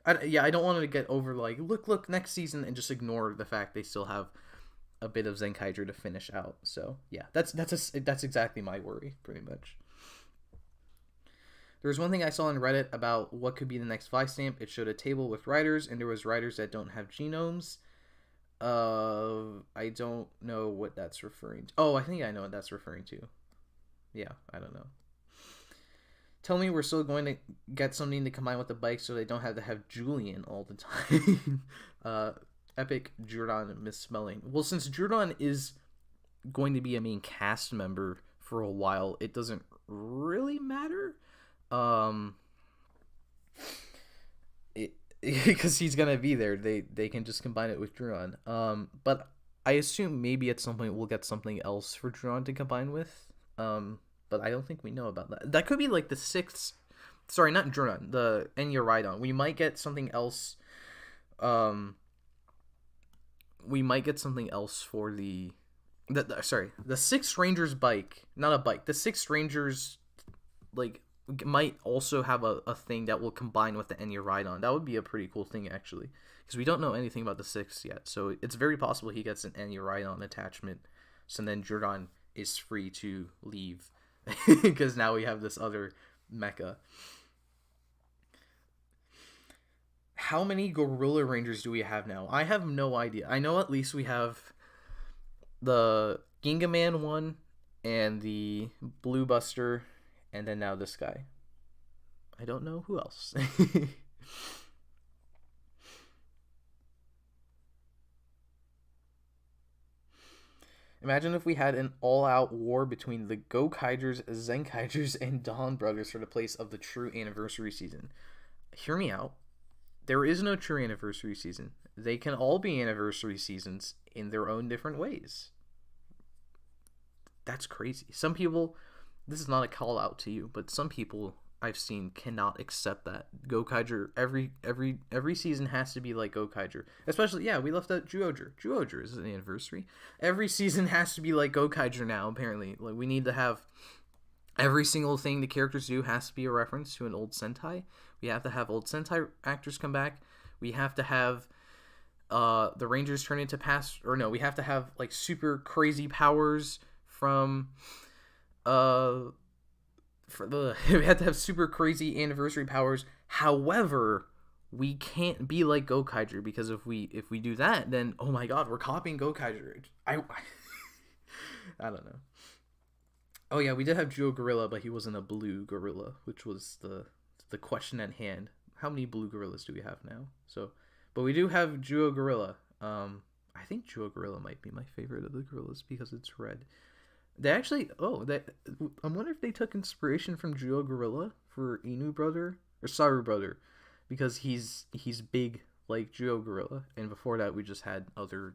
I don't want to get over, like, look, next season, and just ignore the fact they still have a bit of Zenkaiger to finish out. So, yeah, that's exactly my worry, pretty much. There was one thing I saw on Reddit about what could be the next Vi stamp. It showed a table with writers, and there was writers that don't have genomes. I don't know what that's referring to. Oh, I think I know what that's referring to. Yeah, I don't know. Tell me we're still going to get something to combine with the bike so they don't have to have Julian all the time. Epic Jordan misspelling. Well, since Jordan is going to be a main cast member for a while, it doesn't really matter. It because he's gonna be there. They can just combine it with Jordan. But I assume maybe at some point we'll get something else for Jordan to combine with. But I don't think we know about that. That could be like the sixth. Sorry, not Jordan. The Enya Ride-On. We might get something else. We might get something else for the Sixth Ranger's bike. Not a bike. The Sixth Ranger's like might also have a thing that will combine with the Enya Ride-On. That would be a pretty cool thing actually, because we don't know anything about the Sixth yet. So it's very possible he gets an Enya Ride-On attachment. So then Jordan is free to leave. Because now we have this other mecha. How many Gorilla Rangers do we have now? I have no idea. I know at least we have the Ginga Man one and the Blue Buster, and then now this guy. I don't know who else. Imagine if we had an all-out war between the Gokaigers, Zenkaigers, and Donbrothers for the place of the true anniversary season. Hear me out. There is no true anniversary season. They can all be anniversary seasons in their own different ways. That's crazy. Some people, this is not a call out to you, but some people I've seen cannot accept that. Gokaiger, every season has to be like Gokaiger. Especially, yeah, we left out Juoger. Juoger is an anniversary. Every season has to be like Gokaiger now, apparently. Like, we need to have every single thing the characters do has to be a reference to an old Sentai. We have to have old Sentai actors come back. We have to have the Rangers turn into we have to have like super crazy powers from we had to have super crazy anniversary powers. However, we can't be like Gokaiger, because if we do that, then oh my god, we're copying Gokaiger. I don't know. Oh yeah, we did have Joe Gorilla, but he wasn't a blue gorilla, which was the question at hand. How many blue gorillas do we have now? But we do have Juo Gorilla. I think Juo Gorilla might be my favorite of the gorillas because it's red. They actually, I wonder if they took inspiration from Juo Gorilla for Inu Brother or Saru Brother, because he's big like Juo Gorilla, and before that we just had other,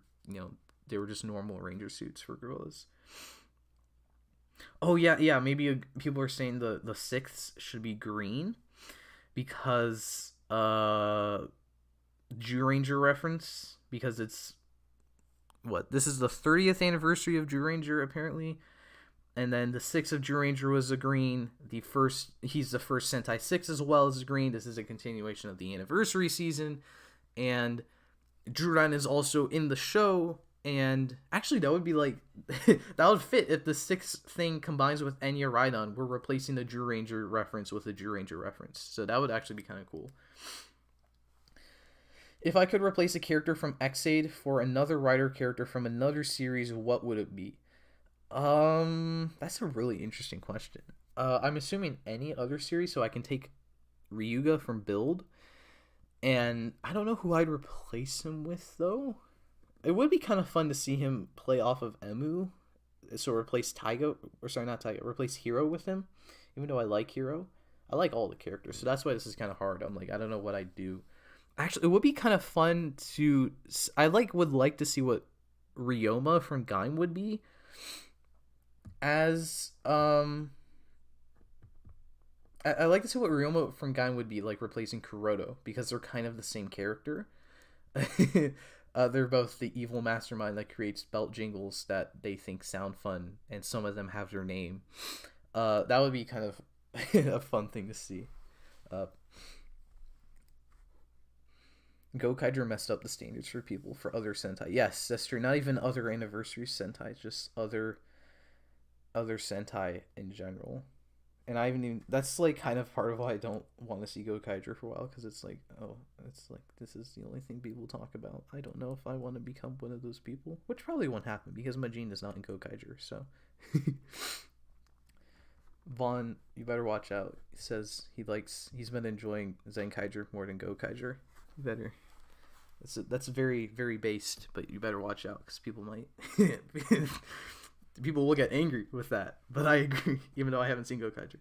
they were just normal ranger suits for gorillas. Oh yeah, maybe people are saying the sixths should be green because Jew Ranger reference, because it's this is the 30th anniversary of Jew Ranger apparently, and then the 6th of Jew Ranger was a green. He's the first Sentai 6 as well as a green. This is a continuation of the anniversary season, and Juran is also in the show. And actually, that would be like that would fit if the 6th thing combines with Enya Ride-On. We're replacing the Jew Ranger reference with a Jew Ranger reference, so that would actually be kind of cool. If I could replace a character from Xaid for another writer character from another series, what would it be? That's a really interesting question. I'm assuming any other series, so I can take Ryuga from Build, and I don't know who I'd replace him with though. It would be kind of fun to see him play off of Emu, so replace replace Hero with him. Even though I like Hero, I like all the characters, so that's why this is kind of hard. I'm like, I don't know what I'd do. Actually, it would be kind of fun to. Would like to see what Ryoma from Gaim would be. As I like to see what Ryoma from Gaim would be like replacing Kuroto, because they're kind of the same character. They're both the evil mastermind that creates belt jingles that they think sound fun, and some of them have their name. That would be kind of a fun thing to see. Gokaiger messed up the standards for people for other Sentai. Yes, that's true. Not even other anniversary Sentai, just other Sentai in general. And I haven't even. That's like kind of part of why I don't want to see Gokaiger for a while, because it's like, oh, it's like this is the only thing people talk about. I don't know if I want to become one of those people, which probably won't happen because Majin is not in Gokaiger. So, Vaughn, you better watch out. He says he's been enjoying Zenkaiger more than Gokaiger. You better. That's very very based, but you better watch out because people might. People will get angry with that, but I agree, even though I haven't seen Gokaiger.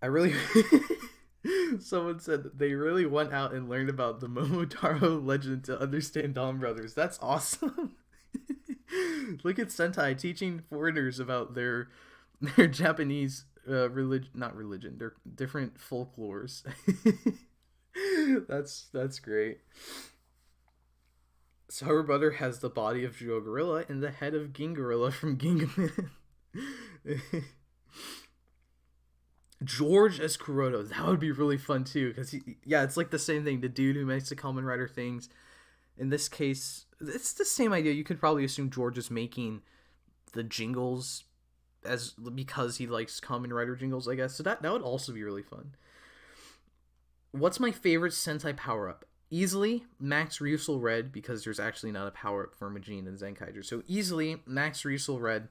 I really... Someone said that they really went out and learned about the Momotaro legend to understand Donbrothers. That's awesome. Look at Sentai teaching foreigners about their Japanese not religion, their different folklores. That's great. So her brother has the body of Joe Gorilla and the head of Ging Gorilla from Gingaman. George as Kuroto, that would be really fun too, because it's like the same thing. The dude who makes the Kamen Rider things. In this case, it's the same idea. You could probably assume George is making the jingles because he likes Kamen Rider jingles, I guess. So that would also be really fun. What's my favorite Sentai power up? Easily Max Ryusel Red, because there's actually not a power up for Majin and Zenkaiger. So easily Max Ryusel Red,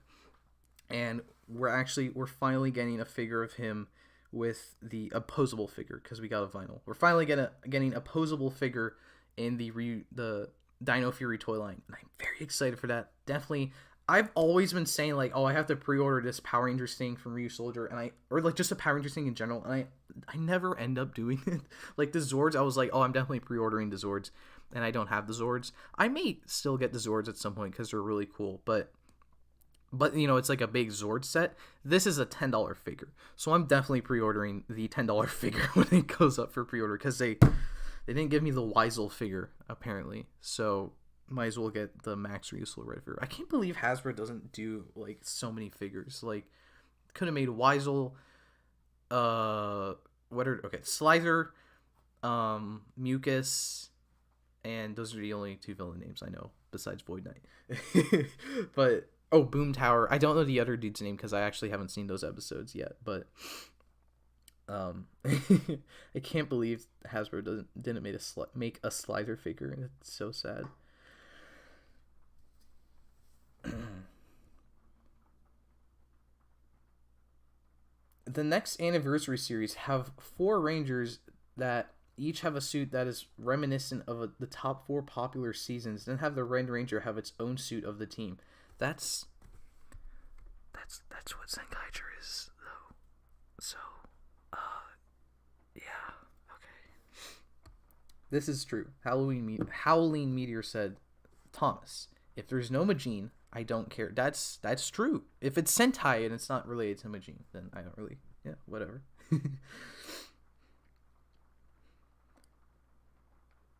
and we're finally getting a figure of him with the opposable figure, because we got a vinyl. We're finally getting opposable figure in the Dino Fury toy line, and I'm very excited for that. Definitely, I've always been saying like, oh, I have to pre-order this Power Rangers thing from Ryu Soldier, or like just a Power Rangers thing in general, and I never end up doing it. Like the Zords, I was like, oh, I'm definitely pre-ordering the Zords, and I don't have the Zords. I may still get the Zords at some point because they're really cool, but you know, it's like a big Zord set. This is a $10 figure, so I'm definitely pre-ordering the $10 figure when it goes up for pre-order, because they didn't give me the Weisel figure apparently, so might as well get the Max Ryusel Red figure. I can't believe Hasbro doesn't do like so many figures. Like, could have made Weisel, Slicer, Mucus, and those are the only two villain names I know besides Void Knight. But Boom Tower. I don't know the other dude's name because I actually haven't seen those episodes yet. But I can't believe Hasbro didn't make a Slicer figure, and it's so sad. The next anniversary series have 4 Rangers that each have a suit that is reminiscent of the top 4 popular seasons, then have the Red Ranger have its own suit of the team. That's what Zenkaiger is, though. So, yeah, okay. This is true. Howling Meteor said, Thomas, if there's no Majin, I don't care. That's true. If it's Sentai and it's not related to Majin, then I don't really, whatever.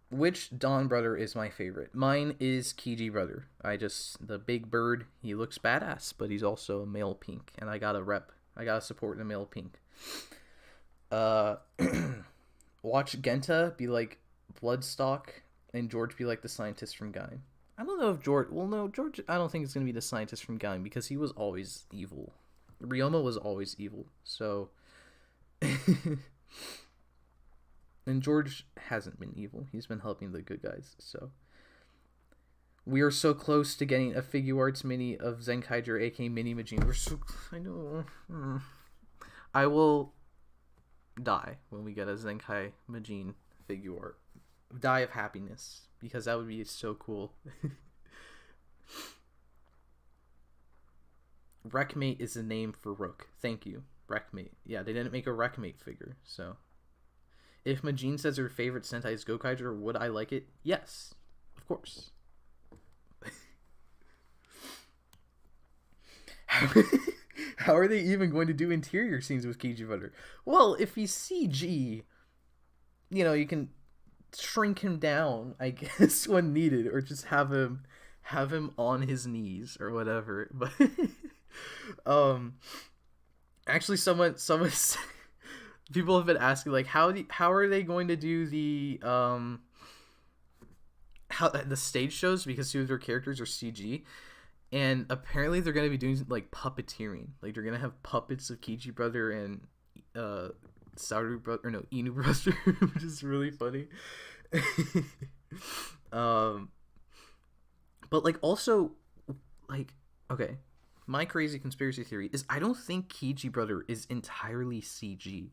Which Dawn brother is my favorite? Mine is Kiji brother. The big bird, he looks badass, but he's also a male pink, and I gotta support the male pink. Watch Genta be like Bloodstock, and George be like the scientist from Gaim. I don't know if George... Well, no, George, I don't think it's going to be the scientist from Gaim, because he was always evil. Ryoma was always evil, so... And George hasn't been evil. He's been helping the good guys, so... We are so close to getting a Figure Arts mini of Zenkaiger, aka Mini Majin. We're so... I know. I will die when we get a Zenkai Majin figure art. Die of happiness, because that would be so cool. Wreckmate is the name for Rook. Thank you. Wreckmate. Yeah, they didn't make a Wreckmate figure, so... If Majin says her favorite Sentai is Gokaiger, would I like it? Yes. Of course. How are they even going to do interior scenes with Kiji Butter? Well, if he's CG, you can shrink him down, I guess, when needed, or just have him on his knees or whatever. But actually, someone people have been asking, like, how are they going to do the stage shows, because 2 of their characters are CG. And apparently they're gonna be doing like puppeteering. Like they're gonna have puppets of Kichi brother and Saru brother, or no, Inu brother, which is really funny. um, but like also, like, okay, my crazy conspiracy theory is I don't think Kichi brother is entirely CG,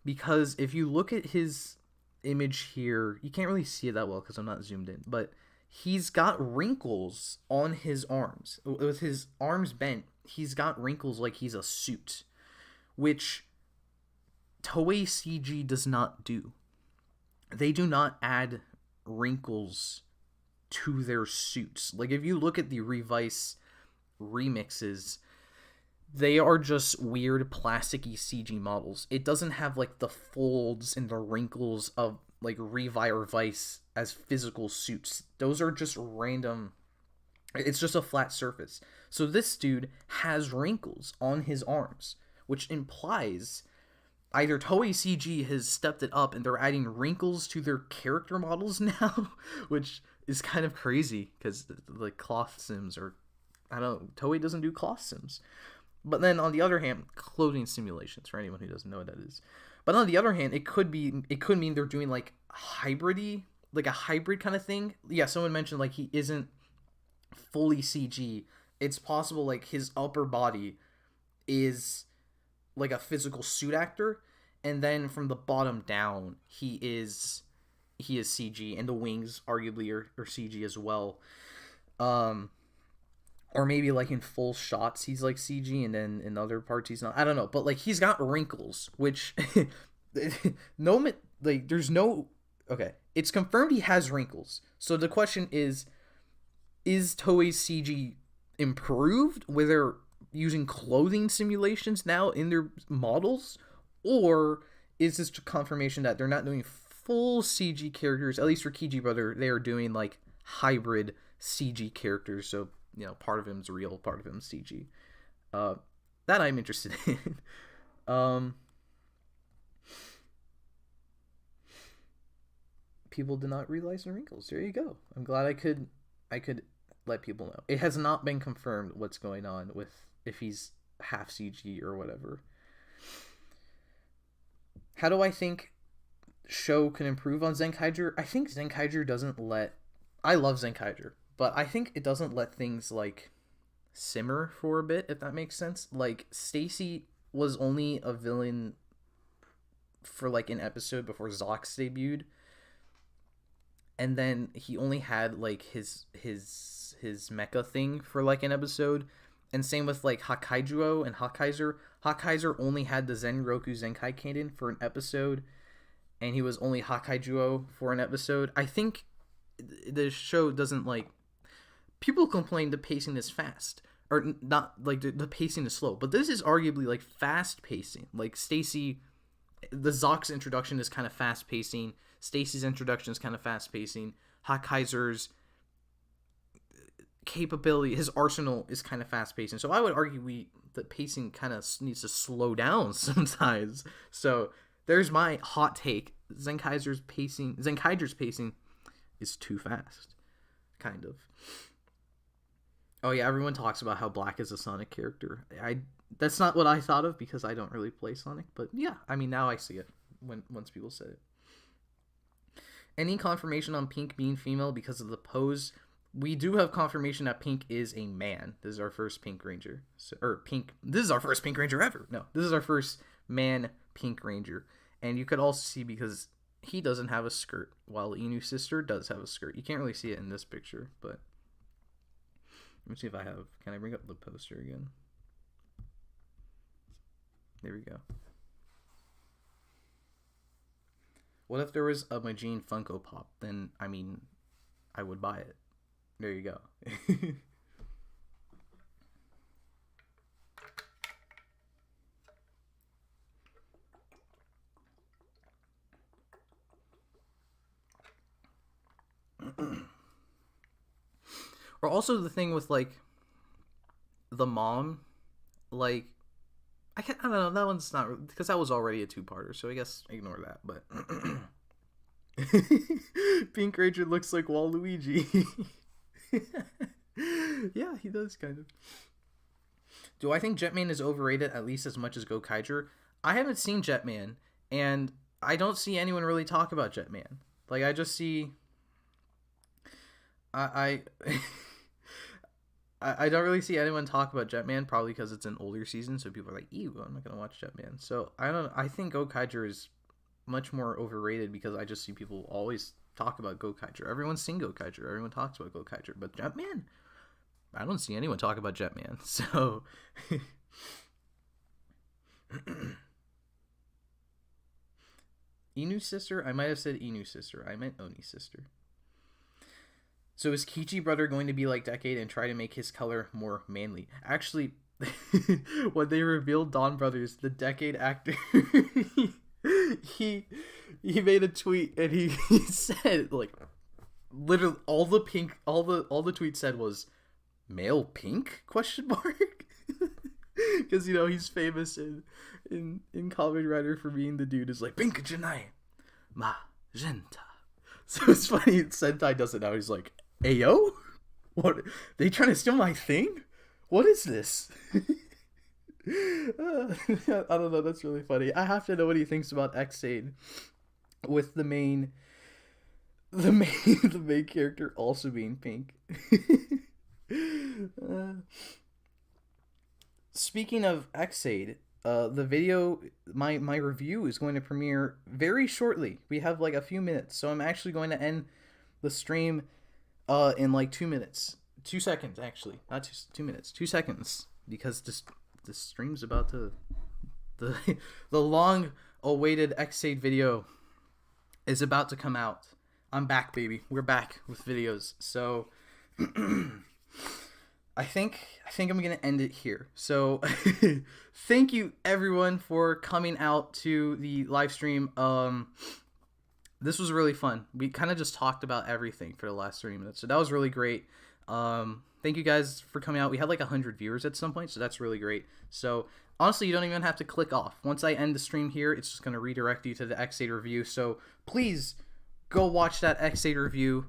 because if you look at his image here, you can't really see it that well because I'm not zoomed in, but he's got wrinkles on his arms. With his arms bent, he's got wrinkles like he's a suit, which Toei CG does not do. They do not add wrinkles to their suits. Like, if you look at the Revice remixes, they are just weird plasticky CG models. It doesn't have like the folds and the wrinkles of like Revi or Vice as physical suits. Those are just random. It's just a flat surface. So this dude has wrinkles on his arms, which implies either Toei CG has stepped it up and they're adding wrinkles to their character models now, which is kind of crazy because the cloth sims are, I don't know, Toei doesn't do cloth sims. But then on the other hand, clothing simulations, for anyone who doesn't know what that is. But on the other hand, it could mean they're doing like like a hybrid kind of thing. Yeah, someone mentioned like he isn't fully CG. It's possible like his upper body is like a physical suit actor, and then from the bottom down he is CG, and the wings arguably are CG as well. Or maybe like in full shots he's like CG, and then in other parts he's not. I don't know, but like he's got wrinkles, which there's no, okay, it's confirmed he has wrinkles. So the question is Toei's CG improved where they're using clothing simulations now in their models, or is this confirmation that they're not doing full CG characters? At least for Kichi brother, they are doing like hybrid CG characters, so you know, part of him's real, part of him's CG. That I'm interested in. People did not realize the wrinkles. There you go. I'm glad I could let people know. It has not been confirmed what's going on with if he's half CG or whatever. How do I think show can improve on Zenkaiger? I think Zenkaiger doesn't let... I love Zenkaiger, but I think it doesn't let things like simmer for a bit, if that makes sense. Like Stacy was only a villain for like an episode before Zox debuted, and then he only had like his mecha thing for like an episode. And same with like Hakaijuo and Hakaiser. Hakaiser only had the Zenroku Zenkai Kaden for an episode, and he was only Hakaijuo for an episode. I think the show doesn't like... People complain the pacing is fast, or not, like the pacing is slow, but this is arguably like fast pacing. Like Stacy, the Zox introduction is kind of fast pacing. Stacy's introduction is kind of fast pacing. Hakaiser's capability, his arsenal is kind of fast pacing. So I would argue the pacing kind of needs to slow down sometimes. So there's my hot take: Zenkaiger's pacing is too fast, kind of. Oh yeah, everyone talks about how Black is a Sonic character. That's not what I thought of because I don't really play Sonic, but yeah, I mean now I see it once people say it. Any confirmation on Pink being female because of the pose? We do have confirmation that Pink is a man. This is our first Pink Ranger. This is our first Pink Ranger ever. No, this is our first man Pink Ranger. And you could also see because he doesn't have a skirt, while Inu's sister does have a skirt. You can't really see it in this picture, but let me see if I have... Can I bring up the poster again? There we go. What if there was a Majin Funko Pop? Then, I mean, I would buy it. There you go. Or also the thing with, like, the mom, like, I don't know, that one's not, because that was already a two-parter, so I guess ignore that, but... Pink Ranger looks like Waluigi. Yeah, he does kind of. Do I think Jetman is overrated at least as much as Gokaiger? I haven't seen Jetman, and I don't see anyone really talk about Jetman. Like, I just see... I I don't really see anyone talk about Jetman, probably because it's an older season, so people are like, ew, I'm not going to watch Jetman. So, I think Gokaiger is much more overrated because I just see people always talk about Gokaiger. Everyone's seen Gokaiger. Everyone talks about Gokaiger. But Jetman? I don't see anyone talk about Jetman. So... Inu's sister? I might have said Inu's sister. I meant Oni's sister. So is Kichi brother going to be like Decade and try to make his color more manly? Actually, when they revealed Donbrothers, the Decade actor, he made a tweet and he said, like, literally all the tweet said was male pink ? Because, you know, he's famous in Kamen Rider for being the dude who's like, pink janai magenta. So it's funny, Sentai does it now. He's like, ayo? What? They trying to steal my thing? What is this? I don't know, that's really funny. I have to know what he thinks about X-Aid with the main character also being pink. Speaking of X-Aid, the video, my review is going to premiere very shortly. We have like a few minutes, so I'm actually going to end the stream in like 2 minutes. 2 seconds, actually. Not 2 minutes. 2 seconds. Because this stream's about to... The long-awaited X-Aid video is about to come out. I'm back, baby. We're back with videos. So... I think I'm gonna end it here. So thank you everyone for coming out to the live stream. This was really fun. We kind of just talked about everything for the last 30 minutes, so that was really great. Thank you guys for coming out. We had like 100 viewers at some point, so that's really great. So honestly, you don't even have to click off. Once I end the stream here, it's just gonna redirect you to the X8 review. So please go watch that X8 review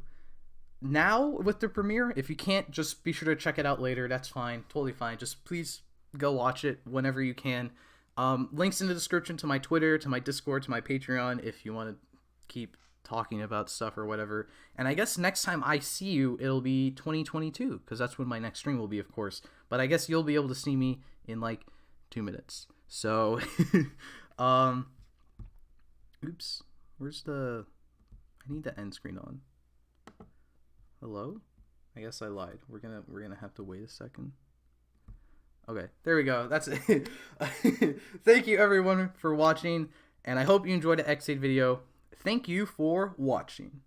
now with the premiere. If you can't, just be sure to check it out later. That's fine, totally fine. Just please go watch it whenever you can. Links in the description to my Twitter, to my Discord, to my Patreon if you want to keep talking about stuff or whatever. And I guess next time I see you, it'll be 2022, because that's when my next stream will be, of course. But I guess you'll be able to see me in like 2 minutes. So oops, where's the... I need the end screen on. Hello? I guess I lied. We're gonna have to wait a second. Okay, there we go. That's it. Thank you everyone for watching, and I hope you enjoyed the X8 video. Thank you for watching.